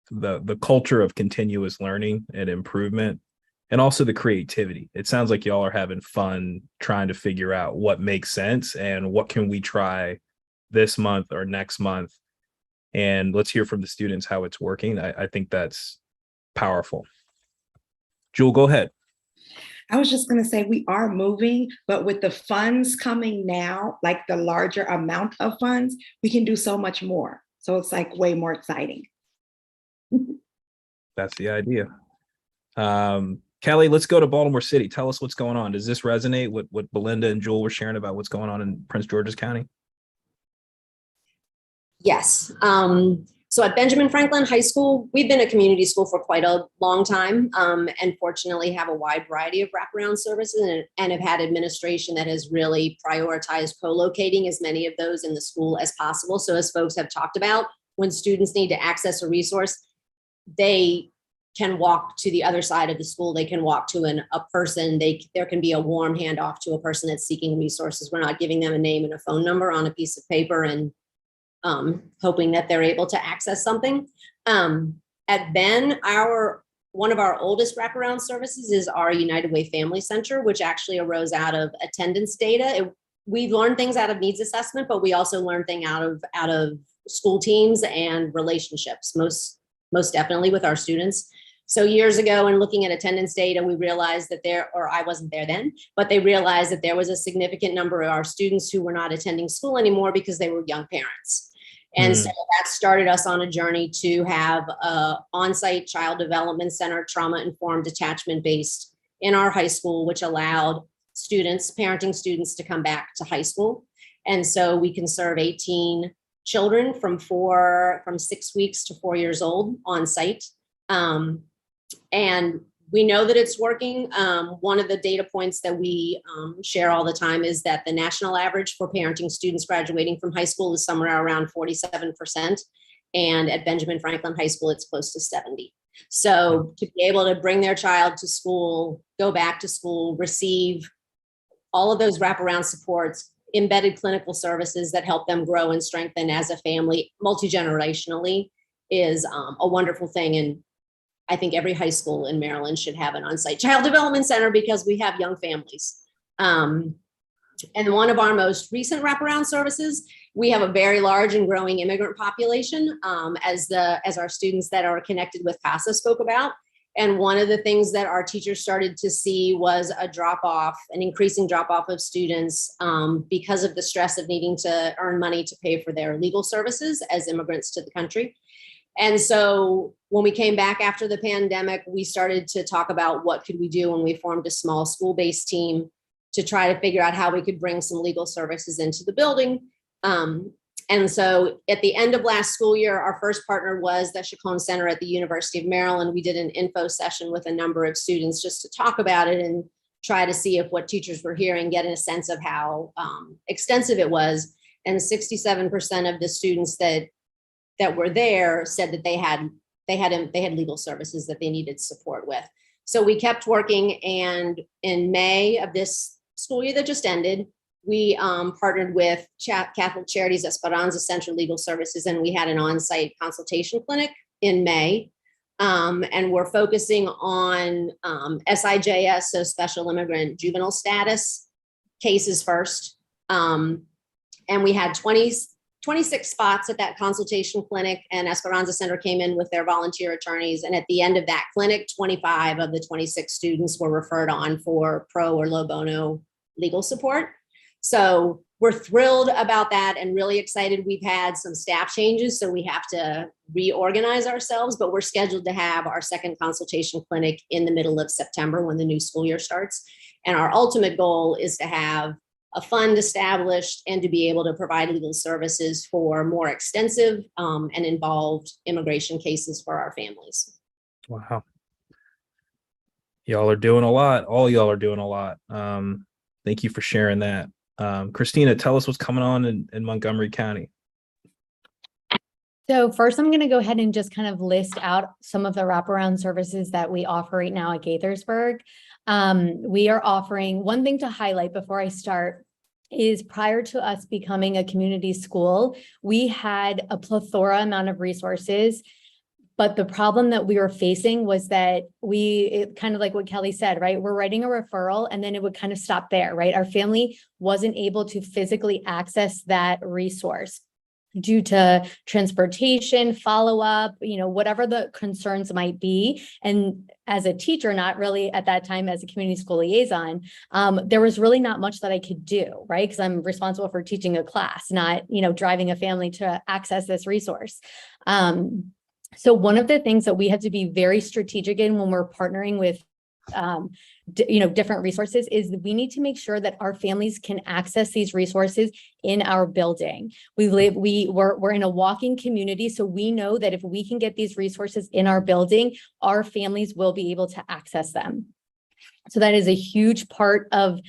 Speaker 2: the culture of continuous learning and improvement, and also the creativity. It sounds like y'all are having fun trying to figure out what makes sense and what can we try this month or next month. And let's hear from the students how it's working. I think that's powerful. Jewel, go ahead.
Speaker 1: I was just going to say we are moving, but with the funds coming now, like the larger amount of funds, we can do so much more. So it's like way more exciting.
Speaker 2: That's the idea. Kelly, let's go to Baltimore City. Tell us what's going on. Does this resonate with what Belinda and Jewel were sharing about what's going on in Prince George's County?
Speaker 9: Yes. So at Benjamin Franklin High School, we've been a community school for quite a long time, and fortunately have a wide variety of wraparound services and have had administration that has really prioritized co-locating as many of those in the school as possible. So as folks have talked about, when students need to access a resource, they can walk to the other side of the school. They can walk to a person. There can be a warm handoff to a person that's seeking resources. We're not giving them a name and a phone number on a piece of paper and hoping that they're able to access something. At Ben, one of our oldest wraparound services is our United Way Family Center, which actually arose out of attendance data. We learn things out of needs assessment, but we also learn things out of school teams and relationships, most definitely with our students. So years ago, in looking at attendance data, we realized that I wasn't there then, but they realized that there was a significant number of our students who were not attending school anymore because they were young parents. And so that started us on a journey to have an on-site child development center, trauma-informed, attachment-based in our high school, which allowed parenting students to come back to high school. And so we can serve 18 children from 6 weeks to 4 years old on site. And we know that it's working. One of the data points that we share all the time is that the national average for parenting students graduating from high school is somewhere around 47%. And at Benjamin Franklin High School, it's close to 70%. So to be able to bring their child to school, go back to school, receive all of those wraparound supports, embedded clinical services that help them grow and strengthen as a family multi-generationally is a wonderful thing. And I think every high school in Maryland should have an on-site child development center because we have young families. And one of our most recent wraparound services, we have a very large and growing immigrant population, as our students that are connected with CASA spoke about. And one of the things that our teachers started to see was an increasing drop-off of students because of the stress of needing to earn money to pay for their legal services as immigrants to the country. And so when we came back after the pandemic, we started to talk about what could we do, and we formed a small school-based team to try to figure out how we could bring some legal services into the building. And so at the end of last school year, our first partner was the Chacon Center at the University of Maryland. We did an info session with a number of students just to talk about it and try to see if what teachers were hearing, get a sense of how extensive it was. And 67% of the students that were there said that they had legal services that they needed support with. So we kept working, and in May of this school year that just ended, we partnered with Catholic Charities Esperanza Central Legal Services, and we had an on-site consultation clinic in May. And we're focusing on SIJS, so special immigrant juvenile status cases first. And we had 26 spots at that consultation clinic, and Esperanza Center came in with their volunteer attorneys. And at the end of that clinic, 25 of the 26 students were referred on for pro or low bono legal support. So we're thrilled about that and really excited. We've had some staff changes, so we have to reorganize ourselves, but we're scheduled to have our second consultation clinic in the middle of September when the new school year starts. And our ultimate goal is to have a fund established and to be able to provide legal services for more extensive and involved immigration cases for our families.
Speaker 2: Wow. Y'all are doing a lot. All y'all are doing a lot. Thank you for sharing that. Christina, tell us what's coming on in Montgomery County.
Speaker 13: So first, I'm going to go ahead and just kind of list out some of the wraparound services that we offer right now at Gaithersburg. We are offering, one thing to highlight before I start is prior to us becoming a community school, we had a plethora amount of resources. But the problem that we were facing was that it kind of like what Kelly said, right? We're writing a referral and then it would kind of stop there, right? Our family wasn't able to physically access that resource due to transportation, follow-up, whatever the concerns might be. And as a teacher, not really at that time as a community school liaison, there was really not much that I could do, right? Because I'm responsible for teaching a class, not, driving a family to access this resource. So one of the things that we have to be very strategic in when we're partnering with, different resources is that we need to make sure that our families can access these resources in our building. We're in a walking community, so we know that if we can get these resources in our building, our families will be able to access them. So that is a huge part of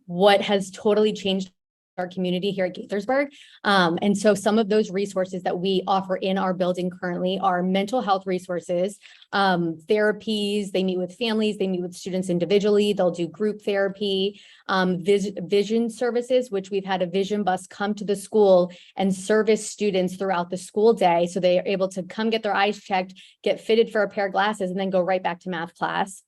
Speaker 13: what has totally changed our community here at Gaithersburg. And so some of those resources that we offer in our building currently are mental health resources, therapies. They meet with families, they meet with students individually, they'll do group therapy, vision services, which we've had a vision bus come to the school and service students throughout the school day. So they are able to come get their eyes checked, get fitted for a pair of glasses, and then go right back to math class.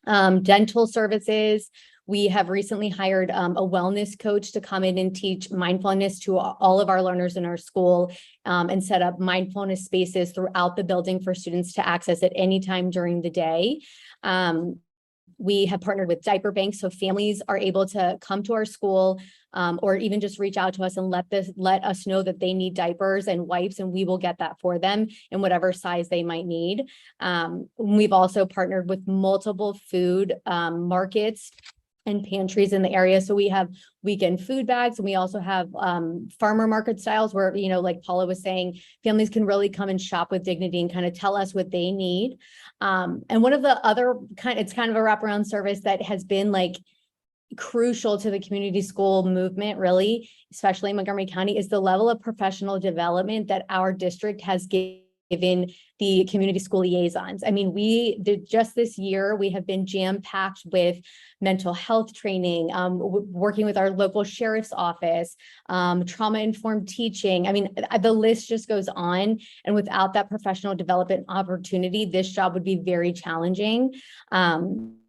Speaker 13: Dental services. We have recently hired a wellness coach to come in and teach mindfulness to all of our learners in our school and set up mindfulness spaces throughout the building for students to access at any time during the day. We have partnered with diaper banks, so families are able to come to our school or even just reach out to us and let us know that they need diapers and wipes, and we will get that for them in whatever size they might need. We've also partnered with multiple food markets and pantries in the area. So we have weekend food bags, and we also have farmer market styles where, like Paula was saying, families can really come and shop with dignity and kind of tell us what they need. And one of the other it's kind of a wraparound service that has been like crucial to the community school movement, really, especially in Montgomery County, is the level of professional development that our district has given the community school liaisons. I mean, we did just this year, we have been jam-packed with mental health training, working with our local sheriff's office, trauma-informed teaching. I mean, the list just goes on. And without that professional development opportunity, this job would be very challenging. And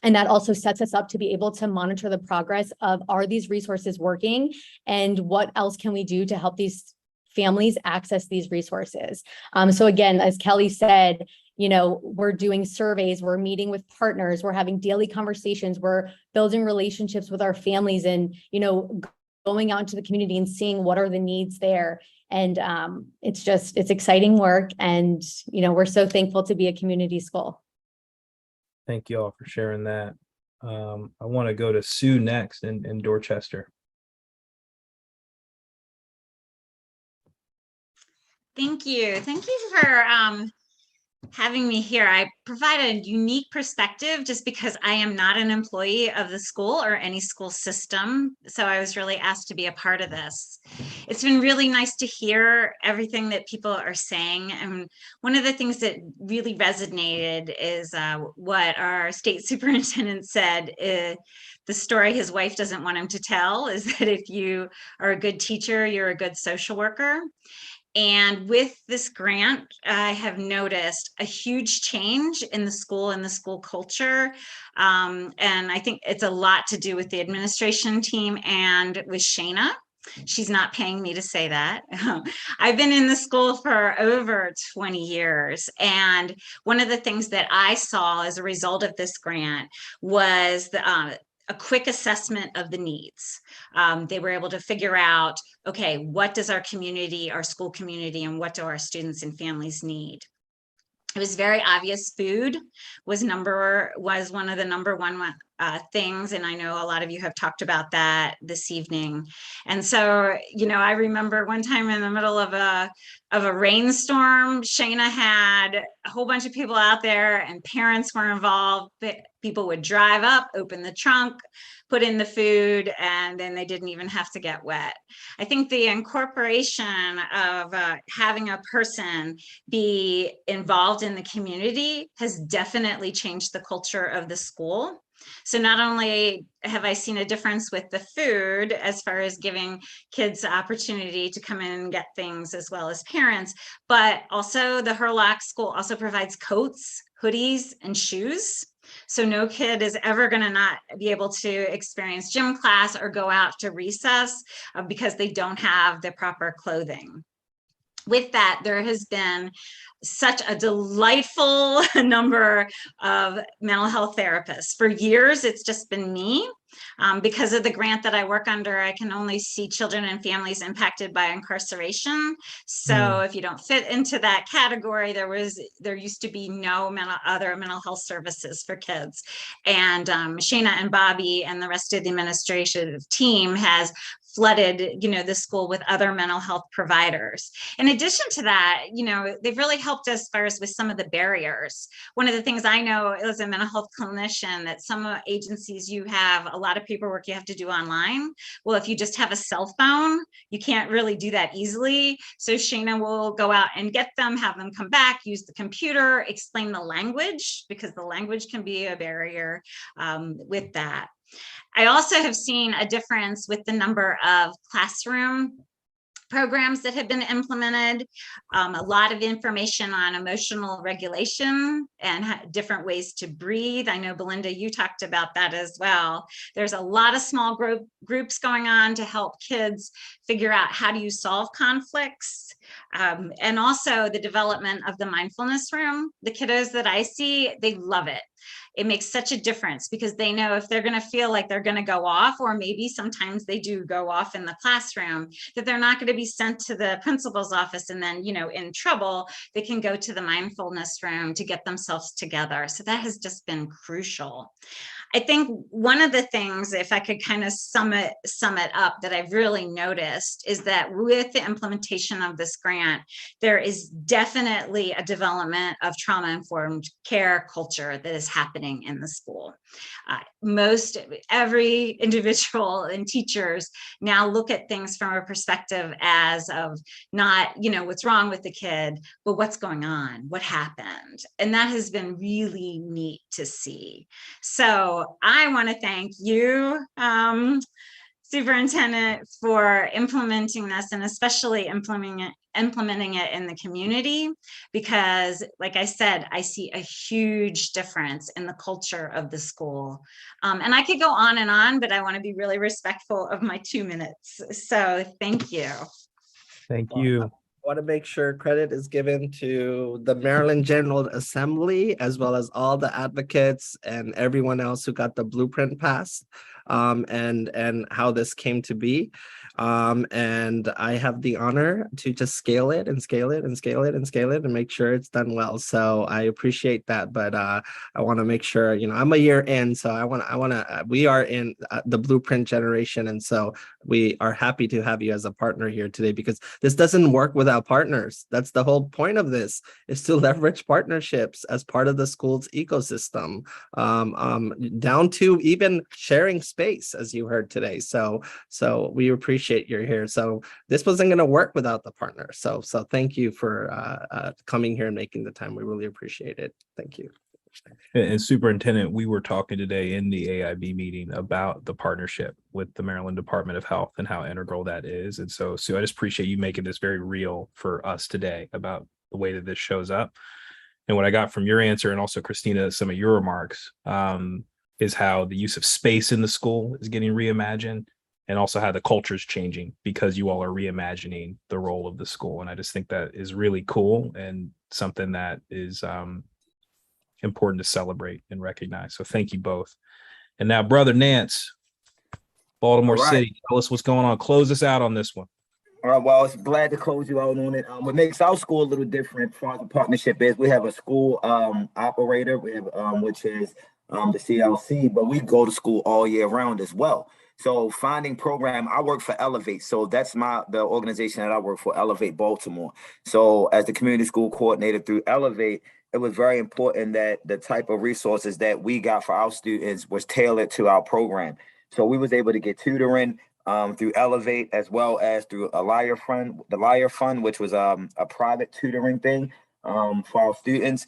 Speaker 13: that also sets us up to be able to monitor the progress of, are these resources working, and what else can we do to help these families access these resources. So again, as Kelly said, we're doing surveys, we're meeting with partners, we're having daily conversations, we're building relationships with our families, and, going out into the community and seeing what are the needs there. And it's exciting work. And, we're so thankful to be a community school.
Speaker 2: Thank you all for sharing that. I want to go to Sue next in Dorchester.
Speaker 8: Thank you. Thank you for having me here. I provide a unique perspective just because I am not an employee of the school or any school system. So I was really asked to be a part of this. It's been really nice to hear everything that people are saying. And one of the things that really resonated is what our state superintendent said. The story his wife doesn't want him to tell is that if you are a good teacher, you're a good social worker. And with this grant, I have noticed a huge change in the school and the school culture. And I think it's a lot to do with the administration team and with Shana. She's not paying me to say that. I've been in the school for over 20 years. And one of the things that I saw as a result of this grant was a quick assessment of the needs. They were able to figure out, okay, what does our community, our school community, and what do our students and families need? It was very obvious food was one of the number one things. And I know a lot of you have talked about that this evening. And so, I remember one time in the middle of a rainstorm, Shana had a whole bunch of people out there and parents were involved. People would drive up, open the trunk, put in the food, and then they didn't even have to get wet. I think the incorporation of having a person be involved in the community has definitely changed the culture of the school. So not only have I seen a difference with the food as far as giving kids the opportunity to come in and get things as well as parents, but also the Herlock School also provides coats, hoodies, and shoes. So no kid is ever going to not be able to experience gym class or go out to recess because they don't have the proper clothing. With that, there has been such a delightful number of mental health therapists. For years, it's just been me. Because of the grant that I work under, I can only see children and families impacted by incarceration. So if you don't fit into that category, there used to be no other mental health services for kids. And Shana and Bobby and the rest of the administrative team has flooded, the school with other mental health providers. In addition to that, they've really helped as far as with some of the barriers. One of the things I know as a mental health clinician that some agencies, you have a lot of paperwork you have to do online. Well, if you just have a cell phone, you can't really do that easily. So Shana will go out and get them, have them come back, use the computer, explain the language, because the language can be a barrier with that. I also have seen a difference with the number of classroom programs that have been implemented, a lot of information on emotional regulation and different ways to breathe. I know, Belinda, you talked about that as well. There's a lot of small groups going on to help kids figure out how do you solve conflicts, and also the development of the mindfulness room. The kiddos that I see, they love it. It makes such a difference because they know if they're going to feel like they're going to go off, or maybe sometimes they do go off in the classroom, that they're not going to be sent to the principal's office and then, in trouble. They can go to the mindfulness room to get themselves together. So that has just been crucial. I think one of the things, if I could kind of sum it up, that I've really noticed is that with the implementation of this grant, there is definitely a development of trauma-informed care culture that is happening in the school. Every individual and teachers now look at things from a perspective as of not, what's wrong with the kid, but what's going on, what happened. And that has been really neat to see. So I want to thank you, Superintendent, for implementing this, and especially implementing it in the community, because like I said, I see a huge difference in the culture of the school. And I could go on, but I want to be really respectful of my 2 minutes. So thank you.
Speaker 2: Thank you.
Speaker 3: I want to make sure credit is given to the Maryland General Assembly, as well as all the advocates and everyone else who got the blueprint passed, and how this came to be. And I have the honor to just scale it and scale it and scale it and scale it and make sure it's done well. So I appreciate that, but I want to make sure, I'm a year in, so we are in the blueprint generation. And so we are happy to have you as a partner here today, because this doesn't work without partners. That's the whole point of this, is to leverage partnerships as part of the school's ecosystem, down to even sharing space, as you heard today. So we appreciate you're here. So this wasn't going to work without the partner. So thank you for coming here and making the time. We really appreciate it. Thank you.
Speaker 2: And Superintendent, we were talking today in the AIB meeting about the partnership with the Maryland Department of Health and how integral that is. And so, Sue, I just appreciate you making this very real for us today about the way that this shows up. And what I got from your answer, and also Christina, some of your remarks, is how the use of space in the school is getting reimagined, and also how the culture is changing because you all are reimagining the role of the school. And I just think that is really cool and something that is important to celebrate and recognize. So thank you both. And now, Brother Nance, Baltimore City, tell us what's going on. Close us out on this one.
Speaker 18: All right, well, I was glad to close you out on it. What makes our school a little different as far as the partnership is, we have a school operator, we have, which is the CLC, but we go to school all year round as well. So finding program, I work for Elevate. So that's the organization that I work for, Elevate Baltimore. So as the community school coordinator through Elevate, it was very important that the type of resources that we got for our students was tailored to our program. So we was able to get tutoring through Elevate, as well as through the Liar Fund, which was a private tutoring thing for our students.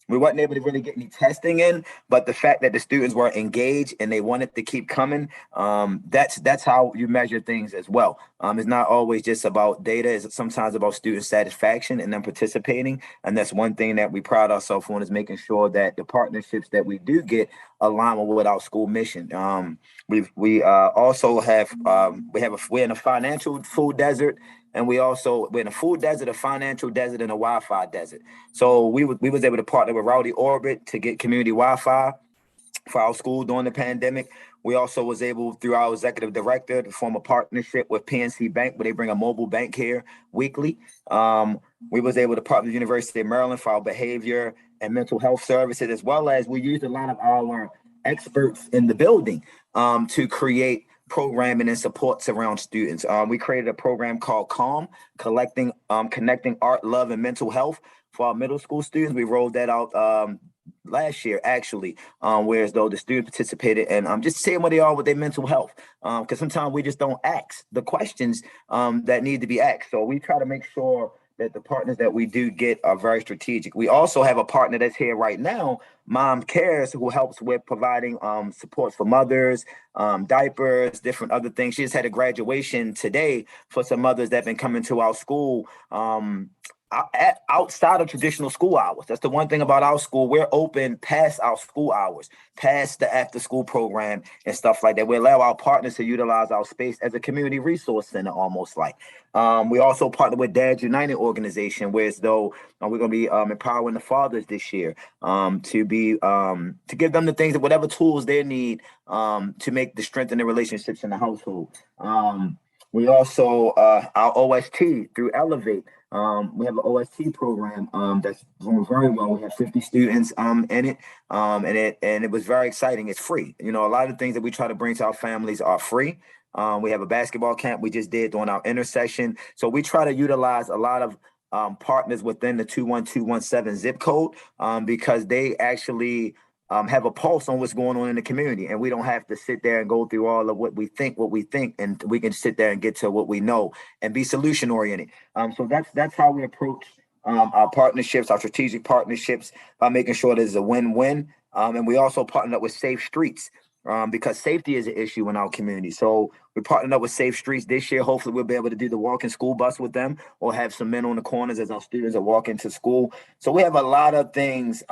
Speaker 18: We wasn't able to really get any testing in, but the fact that the students were engaged and they wanted to keep coming, that's how you measure things as well. It's not always just about data. It's sometimes about student satisfaction and them participating. And that's one thing that we pride ourselves on, is making sure that the partnerships that we do get align with our school mission. We also have we're in a financial food desert. And we're in a food desert, a financial desert, and a Wi-Fi desert. So we was able to partner with Rowdy Orbit to get community Wi-Fi for our school during the pandemic. We also was able, through our executive director, to form a partnership with PNC Bank, where they bring a mobile bank here weekly. We was able to partner with the University of Maryland for our behavior and mental health services, as well as we used a lot of our experts in the building to create programming and supports around students. We created a program called CALM, connecting art, love, and mental health for our middle school students. We rolled that out last year, actually, whereas though the students participated and just saying where they are with their mental health, because sometimes we just don't ask the questions that need to be asked. So we try to make sure that the partners that we do get are very strategic. We also have a partner that's here right now, Mom Cares, who helps with providing support for mothers, diapers, different other things. She just had a graduation today for some mothers that have been coming to our school outside of traditional school hours. That's the one thing about our school. We're open past our school hours, past the after school program and stuff like that. We allow our partners to utilize our space as a community resource center, almost like. We also partner with Dads United organization, where as though we're going to be empowering the fathers this year to give them the things, that whatever tools they need to make the strengthen the relationships in the household. We also, our OST through Elevate, we have an OST program that's going very well. We have 50 students in it, and it was very exciting. It's free. A lot of the things that we try to bring to our families are free. We have a basketball camp we just did during our intercession. So we try to utilize a lot of partners within the 21217 zip code because they actually have a pulse on what's going on in the community, and we don't have to sit there and go through all of what we think, and we can sit there and get to what we know and be solution oriented. So that's how we approach our partnerships, our strategic partnerships, by making sure there's a win-win. And we also partnered up with Safe Streets because safety is an issue in our community. So we partnered up with Safe Streets this year. Hopefully we'll be able to do the walking school bus with them, or have some men on the corners as our students are walking to school. So we have a lot of things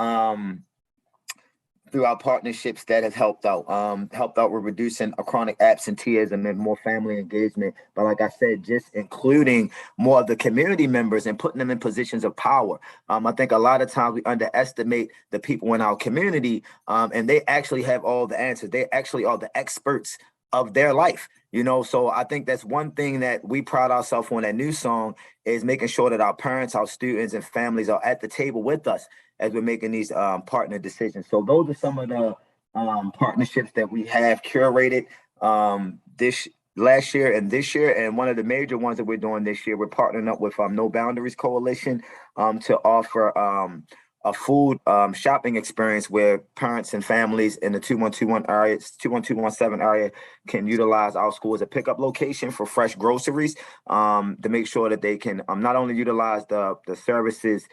Speaker 18: through our partnerships that has helped out with reducing a chronic absenteeism and more family engagement. But like I said, just including more of the community members and putting them in positions of power. I think a lot of times we underestimate the people in our community, and they actually have all the answers. They actually are the experts of their life. You know, so I think that's one thing that we pride ourselves on at New Song is making sure that our parents, our students, and families are at the table with us as we're making these partner decisions. So those are some of the partnerships that we have curated this last year and this year. And one of the major ones that we're doing this year, we're partnering up with No Boundaries Coalition to offer a food shopping experience where parents and families in the 2121 area, 21217 area can utilize our school as a pickup location for fresh groceries to make sure that they can not only utilize the services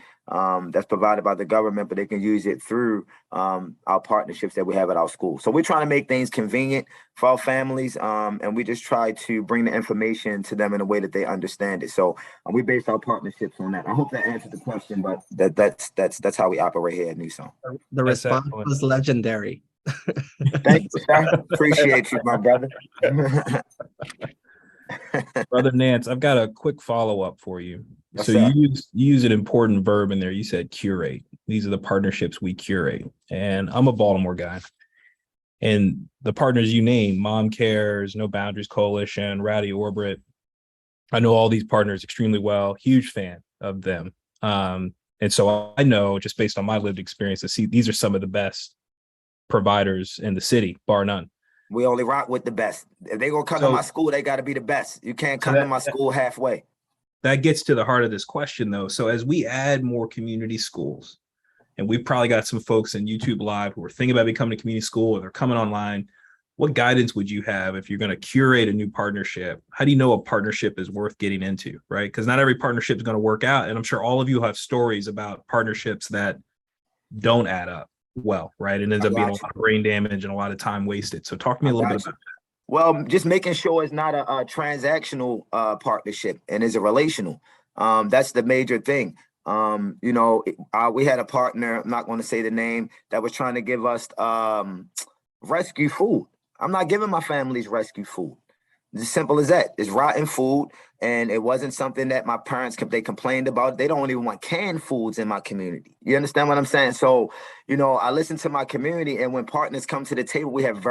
Speaker 18: that's provided by the government, but they can use it through our partnerships that we have at our school. So we're trying to make things convenient for our families, and we just try to bring the information to them in a way that they understand it. So we base our partnerships on that. I hope that answered the question, but that's how we operate here at New Song.
Speaker 3: The response was legendary.
Speaker 18: Thank you, sir. Appreciate you, my brother.
Speaker 2: Brother Nance, I've got a quick follow-up for you.
Speaker 18: Yes,
Speaker 2: so
Speaker 18: sir.
Speaker 2: you use an important verb in there. You said curate. These are the partnerships we curate. And I'm a Baltimore guy. And the partners you name, Mom Cares, No Boundaries Coalition, Rowdy Orbit, I know all these partners extremely well, huge fan of them. And so I know, just based on my lived experience, to see these are some of the best providers in the city, bar none.
Speaker 18: We only rock with the best. If they gonna come to my school, they gotta be the best. You can't come to my school halfway.
Speaker 2: That gets to the heart of this question, though. So as we add more community schools, and we've probably got some folks in YouTube Live who are thinking about becoming a community school or they're coming online, what guidance would you have if you're going to curate a new partnership? How do you know a partnership is worth getting into, right? Because not every partnership is going to work out. And I'm sure all of you have stories about partnerships that don't add up well, right? And ends up being a lot of brain damage and a lot of time wasted. So talk to me a little bit about that.
Speaker 18: Well, just making sure it's not a transactional partnership and is a relational. That's the major thing. You know, we had a partner, I'm not going to say the name, that was trying to give us rescue food. I'm not giving my families rescue food. It's as simple as that. It's rotten food, and it wasn't something that my parents they complained about. They don't even want canned foods in my community. You understand what I'm saying? So, you know, I listen to my community, and when partners come to the table, we have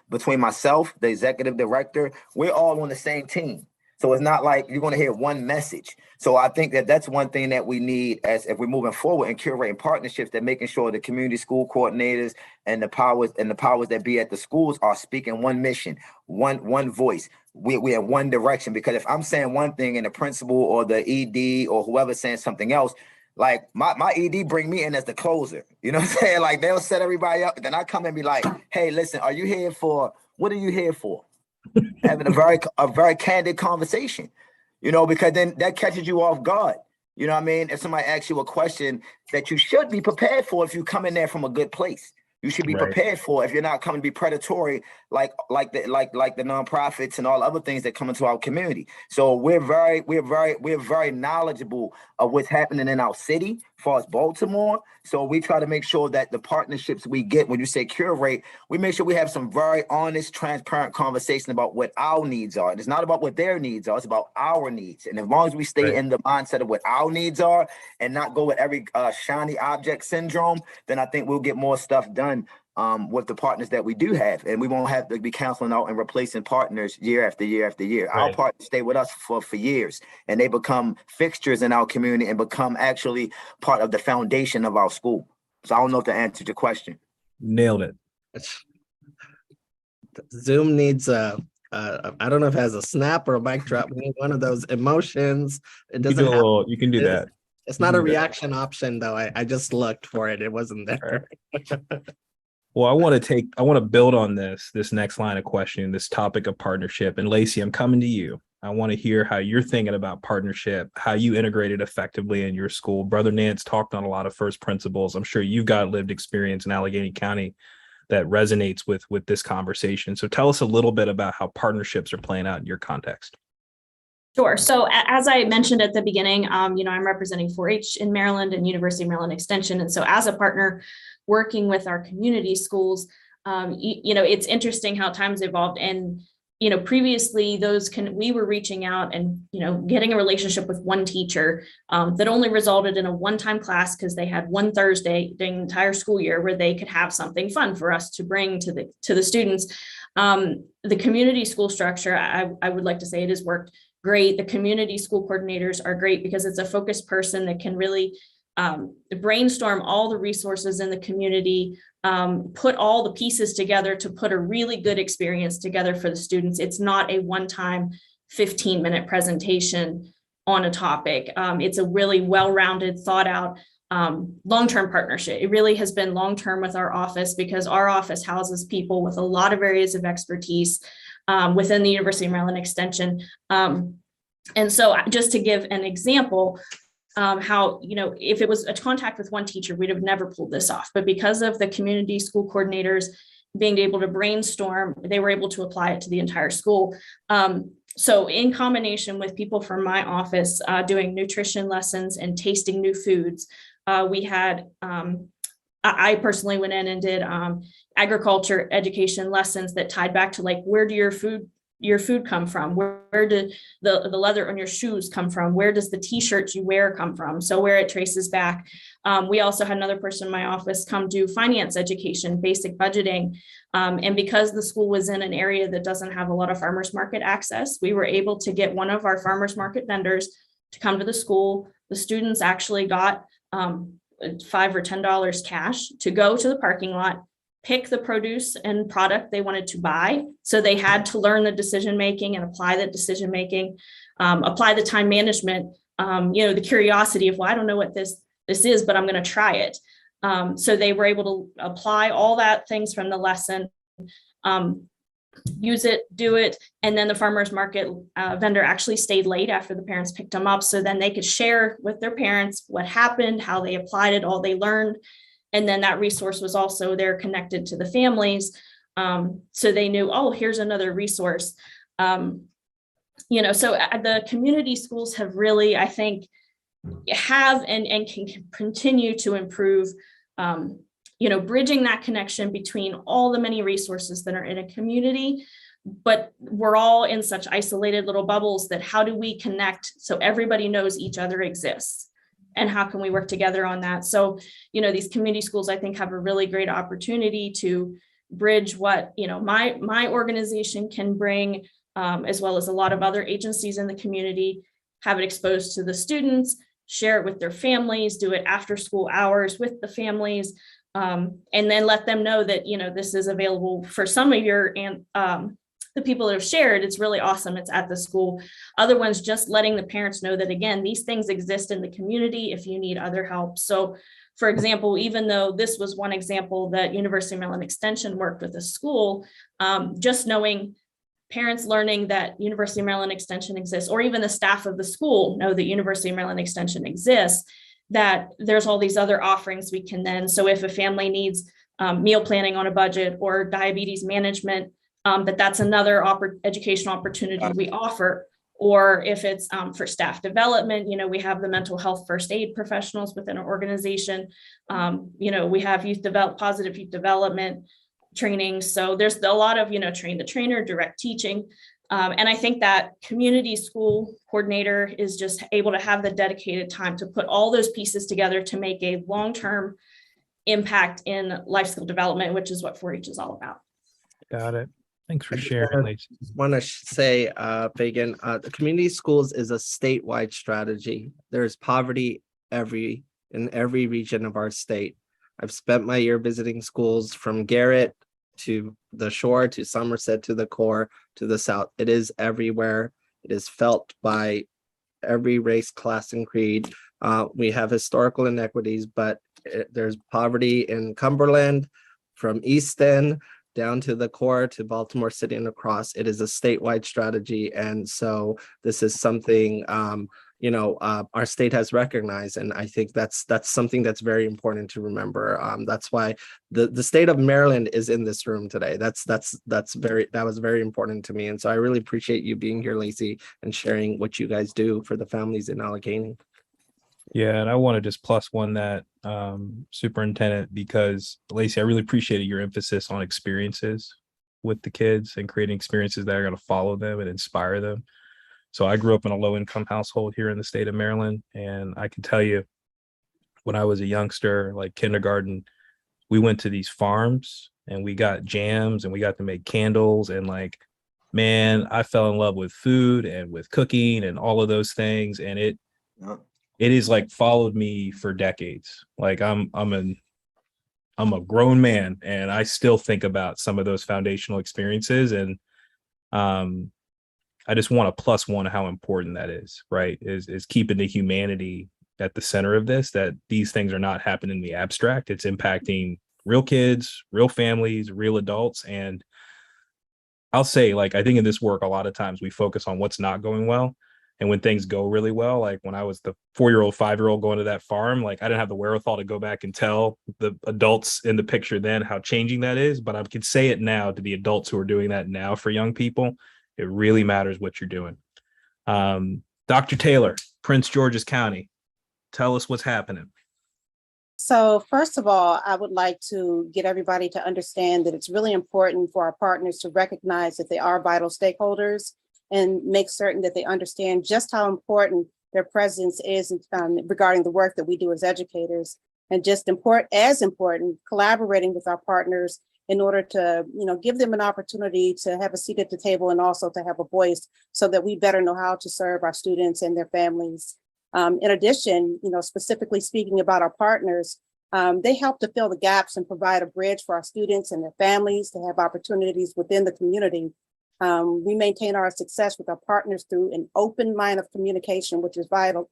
Speaker 18: between myself, the executive director, we're all on the same team. So it's not like you're going to hear one message. So I think that that's one thing that we need as if we're moving forward and curating partnerships, that making sure the community school coordinators and the powers that be at the schools are speaking one mission, one voice. We're in one direction, because if I'm saying one thing and the principal or the ED or whoever's saying something else, like my ED bring me in as the closer. You know what I'm saying? Like they'll set everybody up. Then I come and be like, hey, listen, what are you here for? Having a very candid conversation, you know, because then that catches you off guard. You know what I mean? If somebody asks you a question that you should be prepared for, if you come in there from a good place, you should be prepared for, if you're not coming to be predatory, like the nonprofits and all other things that come into our community. So we're very knowledgeable of what's happening in our city, as far as Baltimore. So we try to make sure that the partnerships we get, when you say curate, we make sure we have some very honest, transparent conversation about what our needs are. And it's not about what their needs are, it's about our needs. And as long as we stay in the mindset of what our needs are and not go with every shiny object syndrome, then I think we'll get more stuff done with the partners that we do have, and we won't have to be canceling out and replacing partners year after year after year. Our partners stay with us for years, and they become fixtures in our community and become actually part of the foundation of our school. So I don't know if that answered your question.
Speaker 2: Nailed it.
Speaker 3: Zoom needs I don't know if it has a snap or a mic drop. We need one of those emotions. It doesn't
Speaker 2: you can do that.
Speaker 3: It's not a reaction option though. I just looked for it. It wasn't there.
Speaker 2: Well, I want to build on this next line of questioning, this topic of partnership. And Lacey, I'm coming to you. I want to hear how you're thinking about partnership, how you integrate it effectively in your school. Brother Nance talked on a lot of first principles. I'm sure you've got lived experience in Allegheny County that resonates with this conversation. So tell us a little bit about how partnerships are playing out in your context.
Speaker 21: Sure. So as I mentioned at the beginning, I'm representing 4-H in Maryland and University of Maryland Extension. And so as a partner working with our community schools, it's interesting how times evolved. And, previously we were reaching out and, getting a relationship with one teacher that only resulted in a one-time class because they had one Thursday during the entire school year where they could have something fun for us to bring to the students. The community school structure, I would like to say it has worked great. The community school coordinators are great because it's a focused person that can really brainstorm all the resources in the community, put all the pieces together to put a really good experience together for the students. It's not a one-time 15-minute presentation on a topic. It's a really well-rounded, thought out long-term partnership. It really has been long-term with our office because our office houses people with a lot of areas of expertise within the University of Maryland Extension. And so just to give an example, how, if it was a contact with one teacher, we'd have never pulled this off. But because of the community school coordinators being able to brainstorm, they were able to apply it to the entire school. So in combination with people from my office doing nutrition lessons and tasting new foods, we had, I personally went in and did agriculture education lessons that tied back to like, where do your food come from? Where do the leather on your shoes come from? Where does the t-shirts you wear come from? So where it traces back. We also had another person in my office come do finance education, basic budgeting. And because the school was in an area that doesn't have a lot of farmers market access, we were able to get one of our farmers market vendors to come to the school. The students actually got $5 or $10 cash to go to the parking lot, pick the produce and product they wanted to buy. So they had to learn the decision-making and apply the decision-making, apply the time management, the curiosity of, well, I don't know what this is, but I'm going to try it. So they were able to apply all that things from the lesson, use it, do it. And then the farmer's market vendor actually stayed late after the parents picked them up. So then they could share with their parents what happened, how they applied it, all they learned. And then that resource was also there connected to the families. So they knew, oh, here's another resource. So the community schools have really, I think, have and can continue to improve, bridging that connection between all the many resources that are in a community, but we're all in such isolated little bubbles that how do we connect so everybody knows each other exists? And how can we work together on that? So, these community schools, I think, have a really great opportunity to bridge what, my organization can bring, as well as a lot of other agencies in the community, have it exposed to the students, share it with their families, do it after school hours with the families, and then let them know that, this is available for some of your, the people that have shared. It's really awesome. It's at the school. Other ones, just letting the parents know that, again, these things exist in the community if you need other help. So for example, even though this was one example that University of Maryland Extension worked with a school, just knowing parents learning that University of Maryland Extension exists, or even the staff of the school know that University of Maryland Extension exists, that there's all these other offerings we can then, so if a family needs meal planning on a budget or diabetes management, that's another educational opportunity we offer. Or if it's for staff development, we have the mental health first aid professionals within our organization. We have positive youth development training. So there's a lot of, train the trainer, direct teaching. And I think that community school coordinator is just able to have the dedicated time to put all those pieces together to make a long-term impact in life skill development, which is what 4-H is all about.
Speaker 2: Got it. Thanks for sharing, Lacey.
Speaker 3: I want to say, Fagan, the community schools is a statewide strategy. There's poverty in every region of our state. I've spent my year visiting schools from Garrett to the shore, to Somerset, to the core, to the south. It is everywhere. It is felt by every race, class, and creed. We have historical inequities, but there's poverty in Cumberland, from Easton down to the core, to Baltimore City and across. It is a statewide strategy. And so this is something, our state has recognized. And I think that's something that's very important to remember. That's why the state of Maryland is in this room today. That was very important to me. And so I really appreciate you being here, Lacey, and sharing what you guys do for the families in Allegheny.
Speaker 2: Yeah, and I want to just plus one that, superintendent, because Lacey, I really appreciated your emphasis on experiences with the kids and creating experiences that are going to follow them and inspire them. So I grew up in a low-income household here in the state of Maryland, and I can tell you, when I was a youngster, like kindergarten, we went to these farms and we got jams and we got to make candles. And like, man, I fell in love with food and with cooking and all of those things. And it is like followed me for decades. Like I'm a grown man and I still think about some of those foundational experiences. And I just want to plus one how important that is, right? Is keeping the humanity at the center of this, that these things are not happening in the abstract. It's impacting real kids, real families, real adults. And I'll say, like, I think in this work, a lot of times we focus on what's not going well. And when things go really well, like when I was the 4-year-old, 5-year-old going to that farm, like I didn't have the wherewithal to go back and tell the adults in the picture then how changing that is. But I can say it now to the adults who are doing that now for young people. It really matters what you're doing. Dr. Taylor, Prince George's County, tell us what's happening.
Speaker 14: So first of all, I would like to get everybody to understand that it's really important for our partners to recognize that they are vital stakeholders and make certain that they understand just how important their presence is regarding the work that we do as educators, and just as important, collaborating with our partners in order to, give them an opportunity to have a seat at the table and also to have a voice so that we better know how to serve our students and their families. In addition, specifically speaking about our partners, they help to fill the gaps and provide a bridge for our students and their families to have opportunities within the community. We maintain our success with our partners through an open line of communication, which is vital.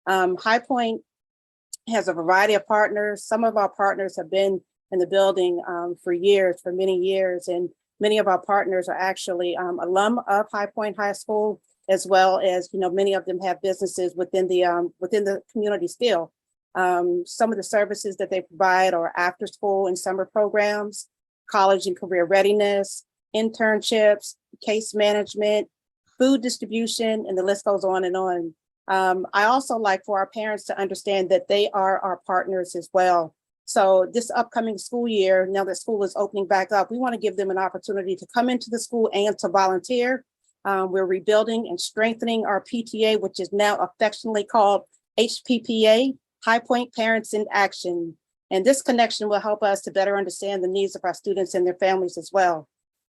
Speaker 14: High Point has a variety of partners. Some of our partners have been in the building for many years, and many of our partners are actually alum of High Point High School, as well as many of them have businesses within the community still. Some of the services that they provide are after school and summer programs, college and career readiness, internships, case management, food distribution, and the list goes on and on. I also like for our parents to understand that they are our partners as well. So this upcoming school year, now that school is opening back up, we want to give them an opportunity to come into the school and to volunteer. We're rebuilding and strengthening our PTA, which is now affectionately called HPPA, High Point Parents in Action. And this connection will help us to better understand the needs of our students and their families as well.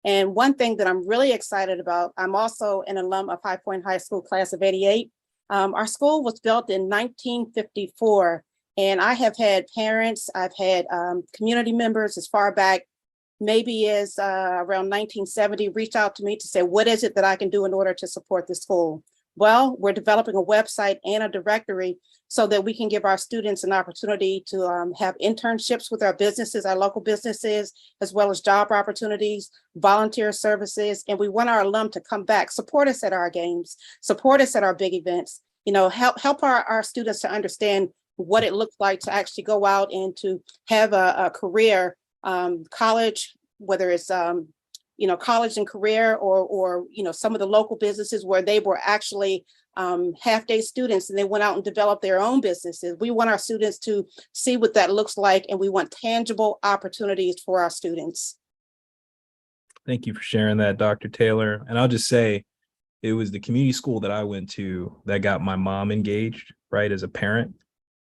Speaker 14: And one thing that I'm really excited about, I'm also an alum of High Point High School class of '88. Our school was built in 1954, and I have had parents, I've had community members as far back maybe as around 1970 reach out to me to say, what is it that I can do in order to support the school? Well, we're developing a website and a directory so that we can give our students an opportunity to have internships with our businesses, our local businesses, as well as job opportunities, volunteer services. And we want our alum to come back, support us at our games, support us at our big events, help our students to understand what it looks like to actually go out and to have a career, college, whether it's college and career or some of the local businesses where they were actually half-day students and they went out and developed their own businesses. We want our students to see what that looks like, and we want tangible opportunities for our students.
Speaker 2: Thank you for sharing that, Dr. Taylor. And I'll just say, it was the community school that I went to that got my mom engaged, right, as a parent.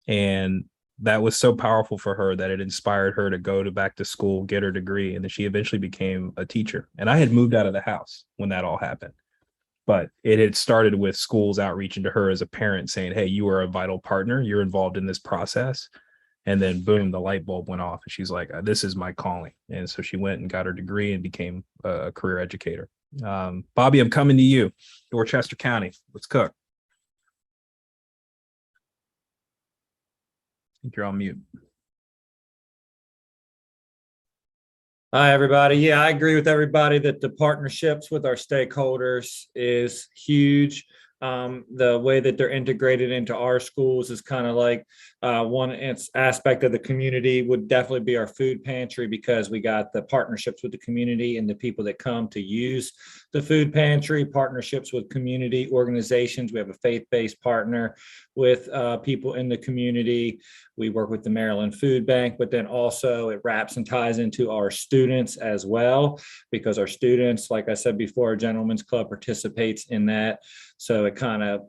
Speaker 2: And that was so powerful for her that it inspired her to go back to school, get her degree, and then she eventually became a teacher. And I had moved out of the house when that all happened. But it had started with schools outreaching to her as a parent saying, hey, you are a vital partner. You're involved in this process. And then boom, the light bulb went off. And she's like, this is my calling. And so she went and got her degree and became a career educator. Bobby, I'm coming to you. Dorchester County. Let's cook. I think you're on mute.
Speaker 6: Hi, everybody. Yeah, I agree with everybody that the partnerships with our stakeholders is huge. The way that they're integrated into our schools is kind of like one aspect of the community would definitely be our food pantry, because we got the partnerships with the community and the people that come to use the food pantry, partnerships with community organizations. We have a faith-based partner with people in the community. We work with the Maryland Food Bank, but then also it wraps and ties into our students as well, because our students, like I said before, our Gentlemen's Club participates in that. So it kind of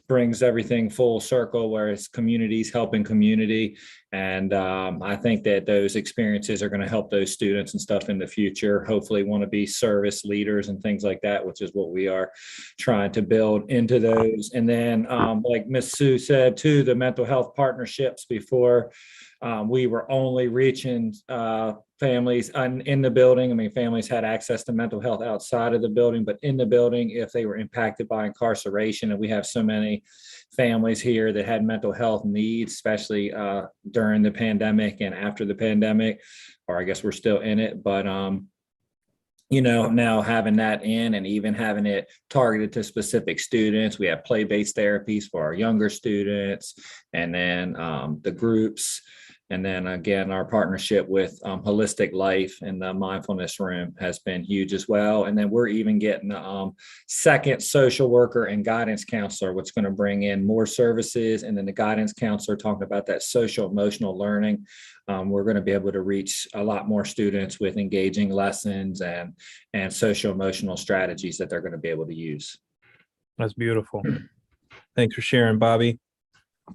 Speaker 6: brings everything full circle, where it's communities helping community. And I think that those experiences are going to help those students and stuff in the future, hopefully want to be service leaders and things like that, which is what we are trying to build into those. And then like Ms. Sue said too, the mental health partnerships before, we were only reaching families in the building. I mean, families had access to mental health outside of the building, but in the building, if they were impacted by incarceration, and we have so many families here that had mental health needs, especially during the pandemic and after the pandemic, or I guess we're still in it, but now having that in and even having it targeted to specific students, we have play-based therapies for our younger students, and then the groups. And then again, our partnership with Holistic Life and the mindfulness room has been huge as well. And then we're even getting a second social worker and guidance counselor, which is going to bring in more services. And then the guidance counselor talking about that social emotional learning. We're going to be able to reach a lot more students with engaging lessons and social emotional strategies that they're going to be able to use.
Speaker 2: That's beautiful. Thanks for sharing, Bobby.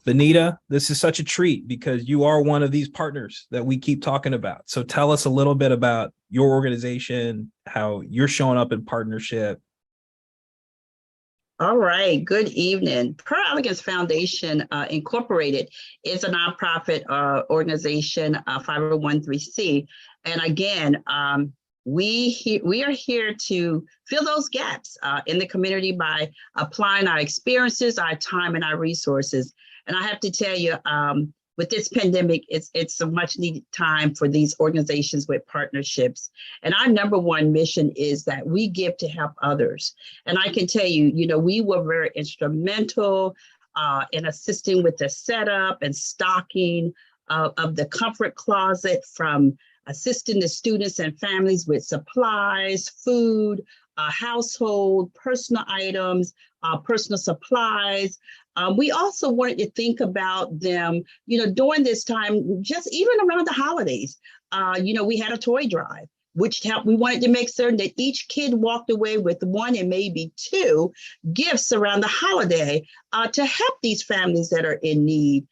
Speaker 2: Belinda, this is such a treat because you are one of these partners that we keep talking about. So tell us a little bit about your organization, how you're showing up in partnership.
Speaker 5: All right, good evening. Pearl Elegance Foundation Incorporated is a nonprofit organization, 501(c)(3). And again, we are here to fill those gaps in the community by applying our experiences, our time, and our resources. And I have to tell you, with this pandemic, it's a much needed time for these organizations with partnerships. And our number one mission is that we give to help others. And I can tell you, we were very instrumental in assisting with the setup and stocking of the comfort closet, from assisting the students and families with supplies, food, household, personal items, personal supplies. We also wanted to think about them, during this time, just even around the holidays. We had a toy drive, which helped. We wanted to make certain that each kid walked away with one and maybe two gifts around the holiday to help these families that are in need.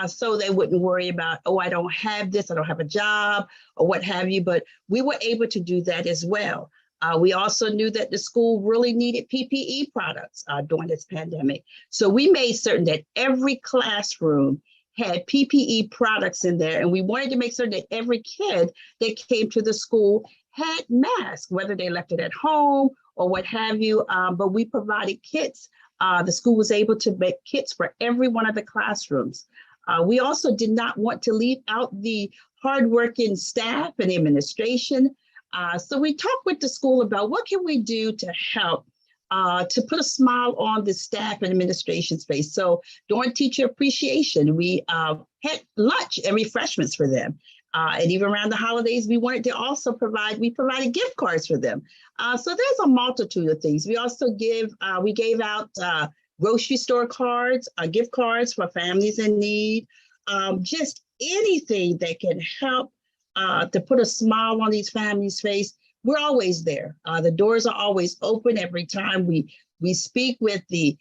Speaker 5: So they wouldn't worry about, oh, I don't have this, I don't have a job, or what have you. But we were able to do that as well. We also knew that the school really needed PPE products during this pandemic. So we made certain that every classroom had PPE products in there. And we wanted to make certain that every kid that came to the school had masks, whether they left it at home or what have you. But we provided kits. The school was able to make kits for every one of the classrooms. We also did not want to leave out the hardworking staff and administration. So we talked with the school about what can we do to help to put a smile on the staff and administration's face. So during teacher appreciation, we had lunch and refreshments for them. And even around the holidays, we wanted to also provided gift cards for them. So there's a multitude of things. We also gave out grocery store cards, gift cards for families in need, just anything that can help to put a smile on these families' face. We're always there. The doors are always open every time we speak with the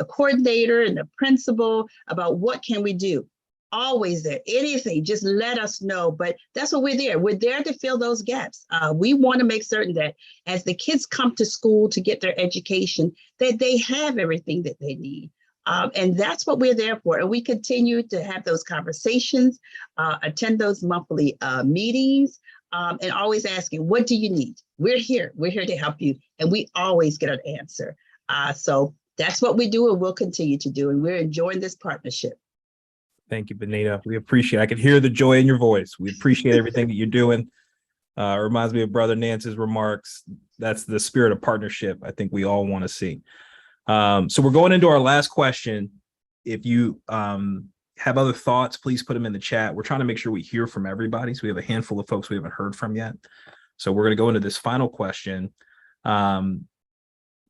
Speaker 5: coordinator and the principal about what can we do. Always there. Anything, just let us know. But that's what we're there. We're there to fill those gaps. We want to make certain that as the kids come to school to get their education, that they have everything that they need. And that's what we're there for. And we continue to have those conversations, attend those monthly meetings, and always asking, what do you need? We're here. We're here to help you. And we always get an answer. So that's what we do and we'll continue to do. And we're enjoying this partnership.
Speaker 2: Thank you, Belinda. We appreciate it. I could hear the joy in your voice. We appreciate everything that you're doing. It reminds me of Brother Nance's remarks. That's the spirit of partnership I think we all want to see. So we're going into our last question. If you have other thoughts, please put them in the chat. We're trying to make sure we hear from everybody. So we have a handful of folks we haven't heard from yet. So we're going to go into this final question.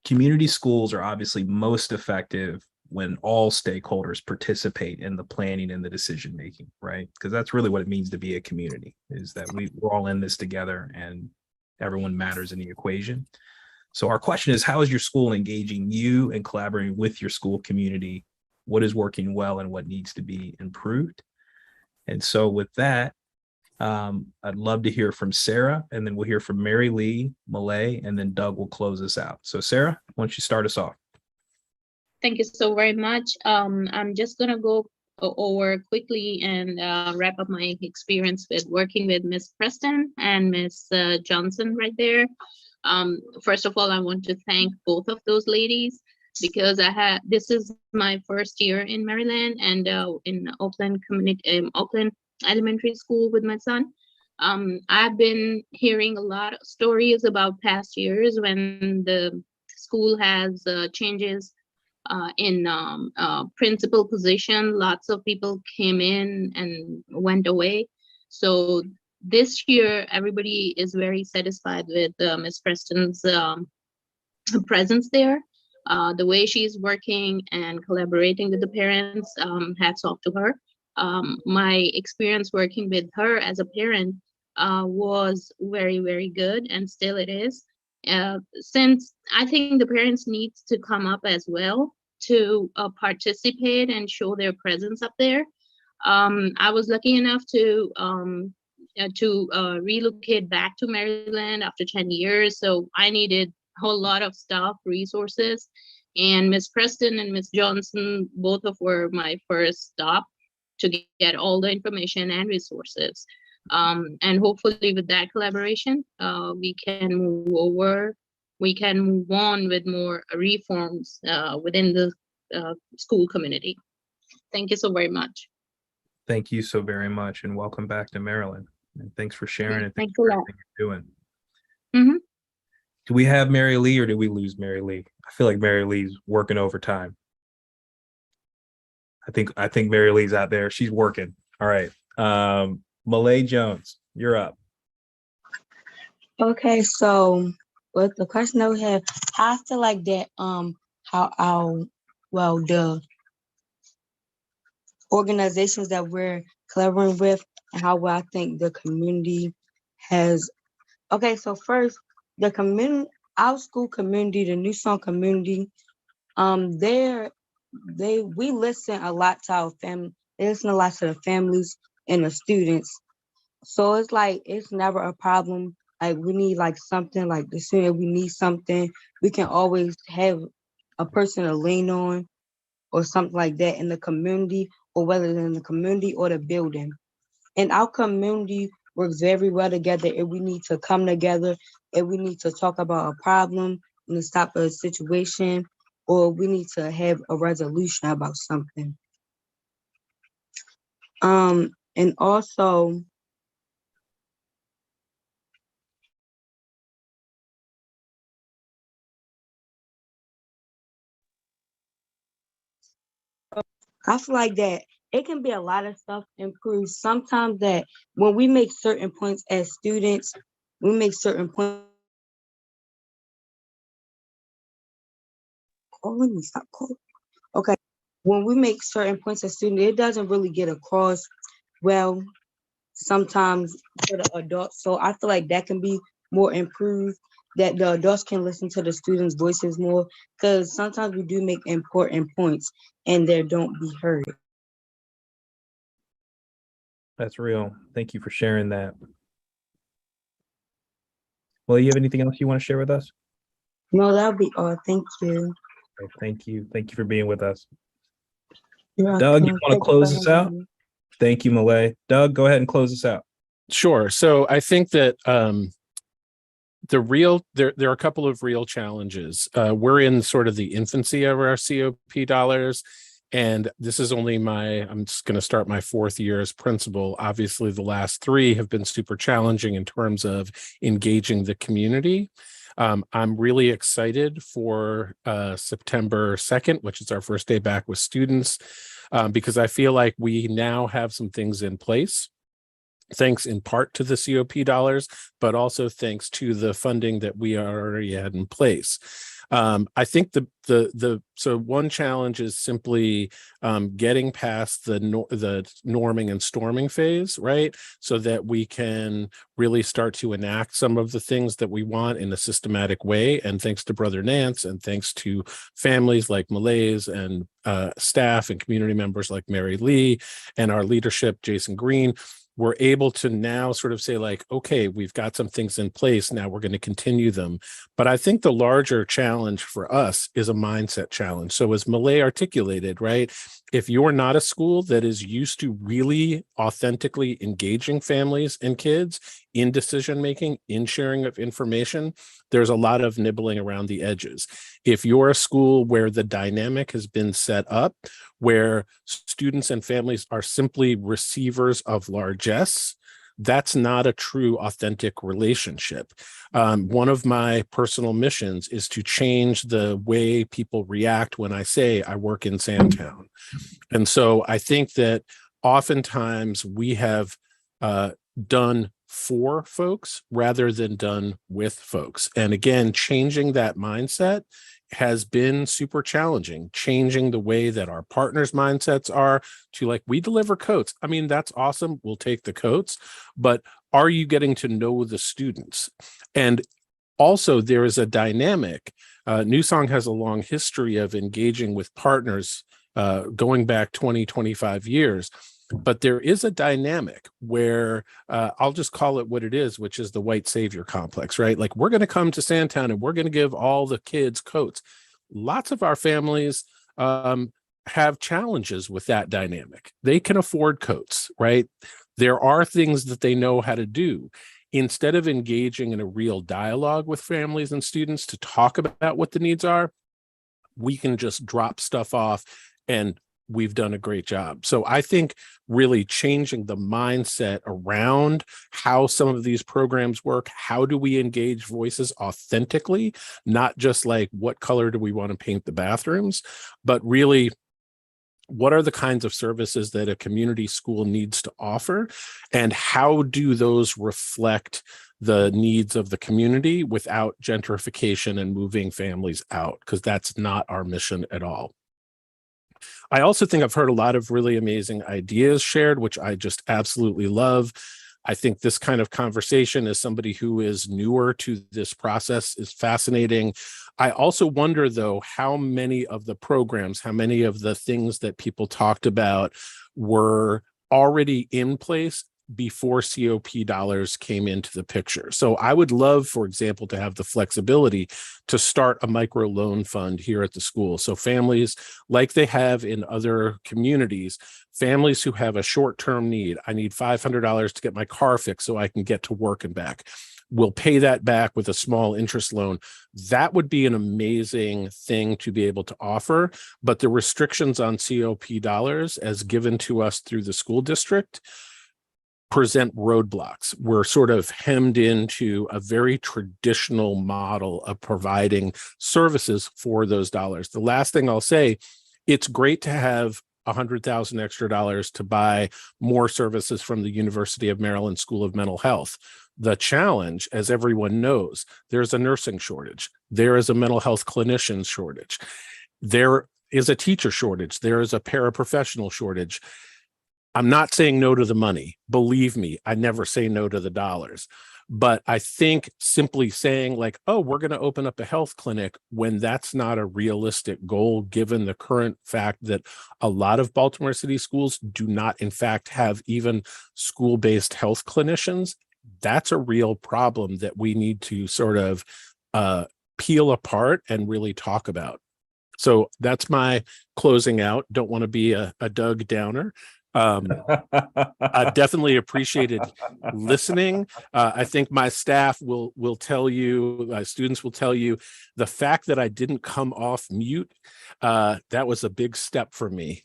Speaker 2: Community schools are obviously most effective when all stakeholders participate in the planning and the decision making, right? Because that's really what it means to be a community, is that we're all in this together and everyone matters in the equation. So our question is, how is your school engaging you and collaborating with your school community? What is working well and what needs to be improved? And so with that, I'd love to hear from Sarah, and then we'll hear from Mary Lee, Malay, and then Doug will close us out. So Sarah, why don't you start us off?
Speaker 11: Thank you so very much. I'm just gonna go over quickly and wrap up my experience with working with Miss Preston and Miss Johnson right there. First of all, I want to thank both of those ladies because this is my first year in Maryland and in Oakland Oakland Elementary School with my son. I've been hearing a lot of stories about past years when the school has changes in principal position. Lots of people came in and went away. So this year, everybody is very satisfied with Ms. Preston's presence there. The way she's working and collaborating with the parents, hats off to her. My experience working with her as a parent was very, very good, and still it is. Since I think the parents need to come up as well to participate and show their presence up there. I was lucky enough to relocate back to Maryland after 10 years. So I needed a whole lot of staff resources, and Miss Preston and Miss Johnson, both of were my first stop to get all the information and resources. And hopefully with that collaboration, we can move on with more reforms within the school community. Thank you so very much.
Speaker 2: Thank you so very much, and welcome back to Maryland. And thanks for sharing it.
Speaker 11: Thanks a lot.
Speaker 2: You're doing.
Speaker 11: Mm-hmm.
Speaker 2: Do we have Mary Lee or did we lose Mary Lee? I feel like Mary Lee's working overtime. I think Mary Lee's out there. She's working. All right. Malay Jones, you're up.
Speaker 17: Okay, so with the question that we have, how I feel like that the organizations that we're collaborating with and how well I think the community has. Okay, so first, the community, our school community, the New Song community, we listen a lot to our family. They listen a lot to the families and the students. So it's like, it's never a problem. Like we need like something, like the sooner we need something, we can always have a person to lean on or something like that in the community, or whether it's in the community or the building. And our community works very well together if we need to come together, if we need to talk about a problem and to stop a situation, or we need to have a resolution about something. And also, I feel like that it can be a lot of stuff improved. Sometimes that when we make certain points as students, we make certain points. Oh, let me stop calling. Okay. When we make certain points as students, it doesn't really get across well sometimes to the adults. So I feel like that can be more improved, that the adults can listen to the students' voices more, because sometimes we do make important points and they don't be heard.
Speaker 2: That's real. Thank you for sharing that. Well, you have anything else you want to share with us?
Speaker 17: No, that'll be all. Thank you.
Speaker 2: Okay, thank you. Thank you for being with us.
Speaker 17: You're
Speaker 2: Doug, you
Speaker 17: welcome.
Speaker 2: want to close us out? Thank you, Malay. Doug, go ahead and close us out.
Speaker 16: Sure. So I think that there are a couple of real challenges. We're in sort of the infancy of our COP dollars, and this is only I'm just going to start my 4th year as principal. Obviously, the last 3 have been super challenging in terms of engaging the community. I'm really excited for September 2nd, which is our first day back with students, because I feel like we now have some things in place, thanks in part to the COP dollars, but also thanks to the funding that we already had in place. I think so one challenge is simply getting past the norming and storming phase, right? So that we can really start to enact some of the things that we want in a systematic way. And thanks to Brother Nance, and thanks to families like Malays and staff and community members like Mary Lee and our leadership, Jason Green, we're able to now sort of say like, okay, we've got some things in place. Now we're going to continue them. But I think the larger challenge for us is a mindset challenge. So as Malay articulated, right, if you're not a school that is used to really authentically engaging families and kids in decision-making, in sharing of information, there's a lot of nibbling around the edges. If you're a school where the dynamic has been set up, where students and families are simply receivers of largesse, that's not a true authentic relationship. One of my personal missions is to change the way people react when I say I work in Sandtown. And so I think that oftentimes we have done for folks rather than done with folks. And again, changing that mindset has been super challenging, changing the way that our partners' mindsets are to like, we deliver coats. I mean, that's awesome. We'll take the coats, but are you getting to know the students? And also there is a dynamic. New Song has a long history of engaging with partners going back 20, 25 years. But there is a dynamic where I'll just call it what it is, which is the white savior complex, right? Like we're going to come to Sandtown and we're going to give all the kids coats. Lots of our families have challenges with that dynamic. They can afford coats, right? There are things that they know how to do. Instead of engaging in a real dialogue with families and students to talk about what the needs are, we can just drop stuff off and we've done a great job. So I think really changing the mindset around how some of these programs work, how do we engage voices authentically, not just like what color do we want to paint the bathrooms, but really what are the kinds of services that a community school needs to offer, and how do those reflect the needs of the community without gentrification and moving families out, because that's not our mission at all. I also think I've heard a lot of really amazing ideas shared, which I just absolutely love. I think this kind of conversation, as somebody who is newer to this process, is fascinating. I also wonder, though, how many of the programs, how many of the things that people talked about were already in place before COP dollars came into the picture. So I would love, for example, to have the flexibility to start a micro loan fund here at the school. So families, like they have in other communities, families who have a short-term need, I need $500 to get my car fixed so I can get to work and back, will pay that back with a small interest loan. That would be an amazing thing to be able to offer. But the restrictions on COP dollars as given to us through the school district present roadblocks. We're sort of hemmed into a very traditional model of providing services for those dollars. The last thing I'll say, it's great to have $100,000 extra dollars to buy more services from the University of Maryland School of Mental Health. The challenge, as everyone knows, there's a nursing shortage. There is a mental health clinician shortage. There is a teacher shortage. There is a paraprofessional shortage. I'm not saying no to the money. Believe me, I never say no to the dollars. But I think simply saying like, oh, we're going to open up a health clinic when that's not a realistic goal, given the current fact that a lot of Baltimore City schools do not, in fact, have even school-based health clinicians, that's a real problem that we need to sort of peel apart and really talk about. So that's my closing out. Don't want to be a Doug Downer. I definitely appreciated listening. I think my staff will tell you, my students will tell you, the fact that I didn't come off mute, that was a big step for me.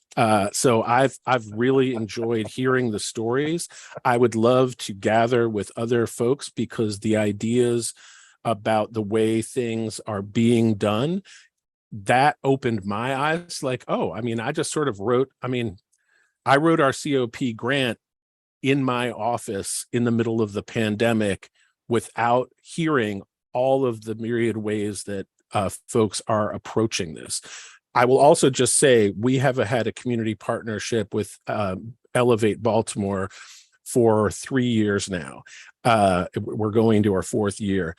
Speaker 16: So I've really enjoyed hearing the stories. I would love to gather with other folks because the ideas about the way things are being done, that opened my eyes. Like, oh, I mean, I just sort of wrote, I wrote our COP grant in my office in the middle of the pandemic without hearing all of the myriad ways that folks are approaching this. I will also just say we have had a community partnership with Elevate Baltimore for 3 years now. We're going to our 4th year.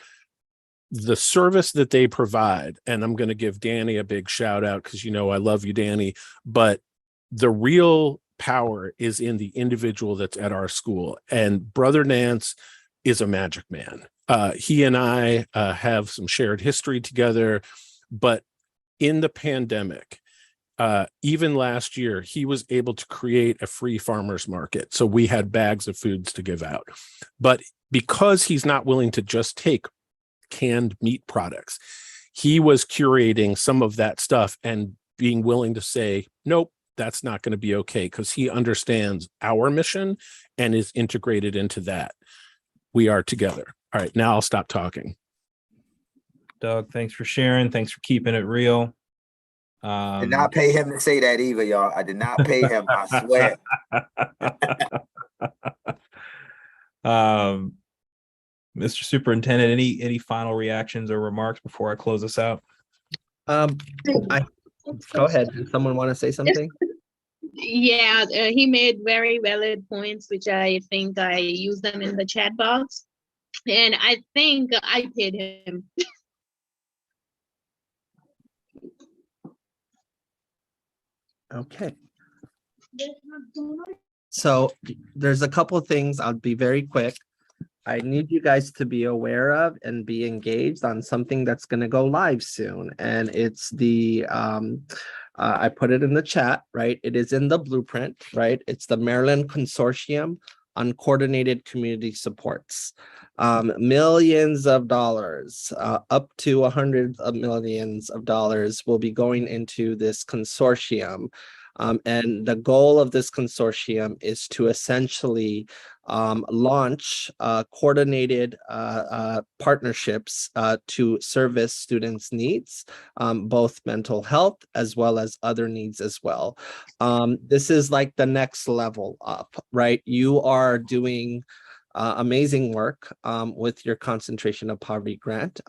Speaker 16: The service that they provide, and I'm going to give Danny a big shout out because, you know, I love you, Danny, but the real power is in the individual that's at our school. And Brother Nance is a magic man. He and I have some shared history together, but in the pandemic, even last year, he was able to create a free farmers market. So we had bags of foods to give out. But because he's not willing to just take canned meat products, he was curating some of that stuff and being willing to say, nope, that's not going to be okay, because he understands our mission and is integrated into that. We are together. All right, now I'll stop talking.
Speaker 2: Doug, thanks for sharing. Thanks for keeping it real.
Speaker 18: Did not pay him to say that either, y'all. I did not pay him, I swear.
Speaker 2: Mr. Superintendent, any final reactions or remarks before I close this out?
Speaker 3: Go ahead. Does someone want to say something?
Speaker 11: Yeah, he made very valid points, which I think I used them in the chat box. And I think I paid him.
Speaker 3: Okay. So there's a couple of things. I'll be very quick. I need you guys to be aware of and be engaged on something that's going to go live soon. And it's the, I put it in the chat, right? It is in the blueprint, right? It's the Maryland Consortium on Coordinated Community Supports. Millions of dollars, up to hundreds of millions of dollars will be going into this consortium. And the goal of this consortium is to essentially launch coordinated partnerships to service students' needs, both mental health as well as other needs as well. This is like the next level up, right? You are doing amazing work with your concentration of poverty grant.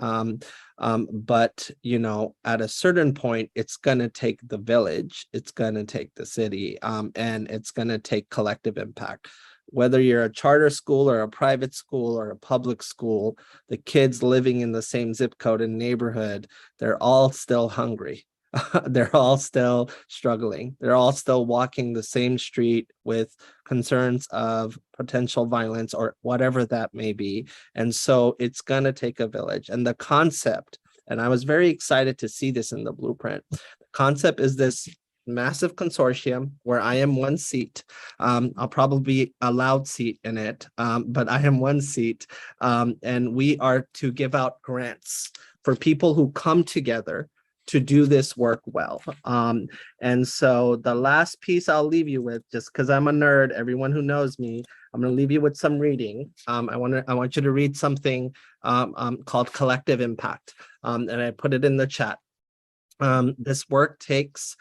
Speaker 3: But, you know, at a certain point, it's going to take the village, it's going to take the city, and it's going to take collective impact. Whether you're a charter school or a private school or a public school, the kids living in the same zip code and neighborhood, they're all still hungry. They're all still struggling. They're all still walking the same street with concerns of potential violence or whatever that may be. And so it's going to take a village. And the concept, and I was very excited to see this in the blueprint, the concept is this massive consortium where I am one seat. I'll probably be a loud seat in it, but I am one seat. And we are to give out grants for people who come together to do this work well. And so the last piece I'll leave you with, just because I'm a nerd, everyone who knows me, I'm going to leave you with some reading. I want you to read something called Collective Impact, and I put it in the chat. This work takes,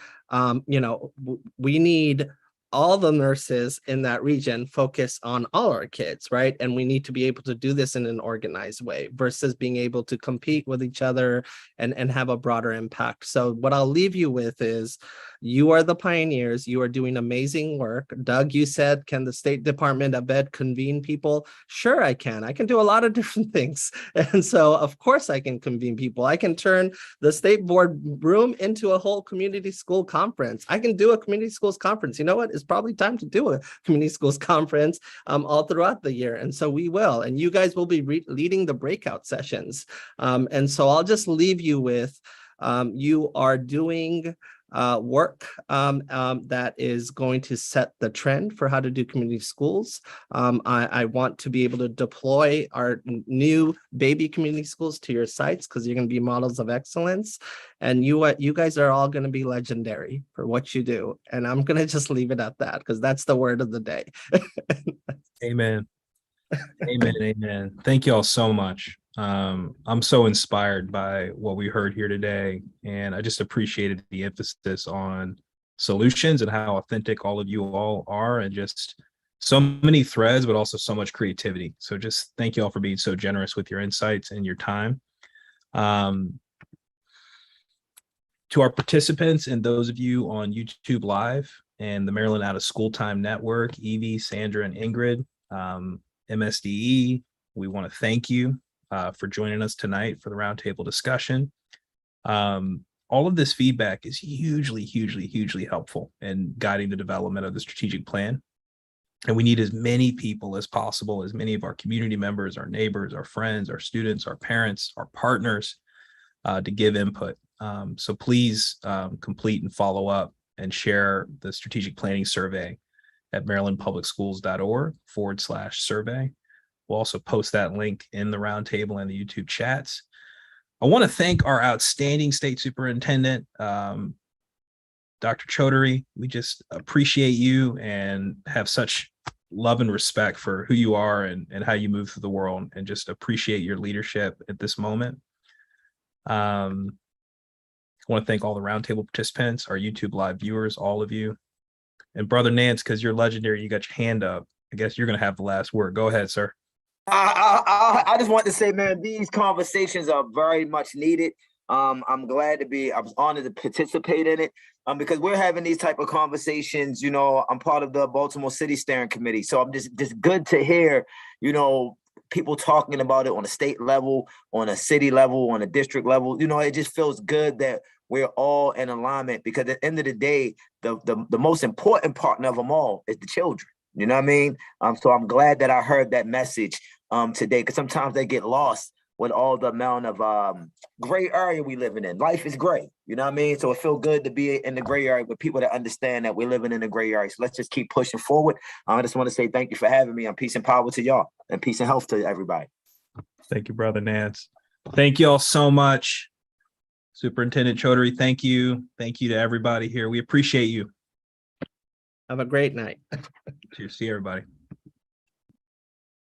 Speaker 3: you know, we need all the nurses in that region focus on all our kids, right? And we need to be able to do this in an organized way versus being able to compete with each other and have a broader impact. So what I'll leave you with is, you are the pioneers. You are doing amazing work. Doug, you said, can the State Department of Ed convene people? Sure, I can. I can do a lot of different things. And so, of course, I can convene people. I can turn the state board room into a whole community school conference. I can do a community schools conference. You know what? It's probably time to do a community schools conference all throughout the year. And so we will. And you guys will be leading the breakout sessions. And so I'll just leave you with, you are doing work that is going to set the trend for how to do community schools. I want to be able to deploy our new baby community schools to your sites because you're going to be models of excellence. And you guys are all going to be legendary for what you do. And I'm going to just leave it at that because that's the word of the day.
Speaker 2: Amen. Amen. Amen. Thank you all so much. I'm so inspired by what we heard here today, and I just appreciated the emphasis on solutions and how authentic all of you all are, and just so many threads, but also so much creativity. So just thank you all for being so generous with your insights and your time. To our participants and those of you on YouTube Live and the Maryland Out of School Time Network, Evie, Sandra, and Ingrid, MSDE, we want to thank you for joining us tonight for the roundtable discussion. All of this feedback is hugely helpful in guiding the development of the strategic plan. And we need as many people as possible, as many of our community members, our neighbors, our friends, our students, our parents, our partners, to give input. So please complete and follow up and share the strategic planning survey at marylandpublicschools.org/survey. We'll also post that link in the roundtable and the YouTube chats. I want to thank our outstanding state superintendent, Dr. Chaudhary. We just appreciate you and have such love and respect for who you are and how you move through the world, and just appreciate your leadership at this moment. I want to thank all the roundtable participants, our YouTube Live viewers, all of you. And Brother Nance, because you're legendary, you got your hand up. I guess you're going to have the last word. Go ahead, sir.
Speaker 18: I just want to say, man, these conversations are very much needed. I'm glad to be, I was honored to participate in it because we're having these type of conversations. You know, I'm part of the Baltimore City Steering Committee. So I'm just good to hear, you know, people talking about it on a state level, on a city level, on a district level. You know, it just feels good that we're all in alignment, because at the end of the day, the most important partner of them all is the children. You know what I mean? So I'm glad that I heard that message today, because sometimes they get lost with all the amount of gray area we living in. Life is gray, you know what I mean? So it feels good to be in the gray area with people that understand that we're living in the gray area. So let's just keep pushing forward. I just want to say thank you for having me, and peace and power to y'all, and peace and health to everybody.
Speaker 2: Thank you, Brother Nance. Thank you all so much. Superintendent Chaudhary, thank you. Thank you to everybody here. We appreciate you.
Speaker 3: Have a great night.
Speaker 2: Cheers. See everybody.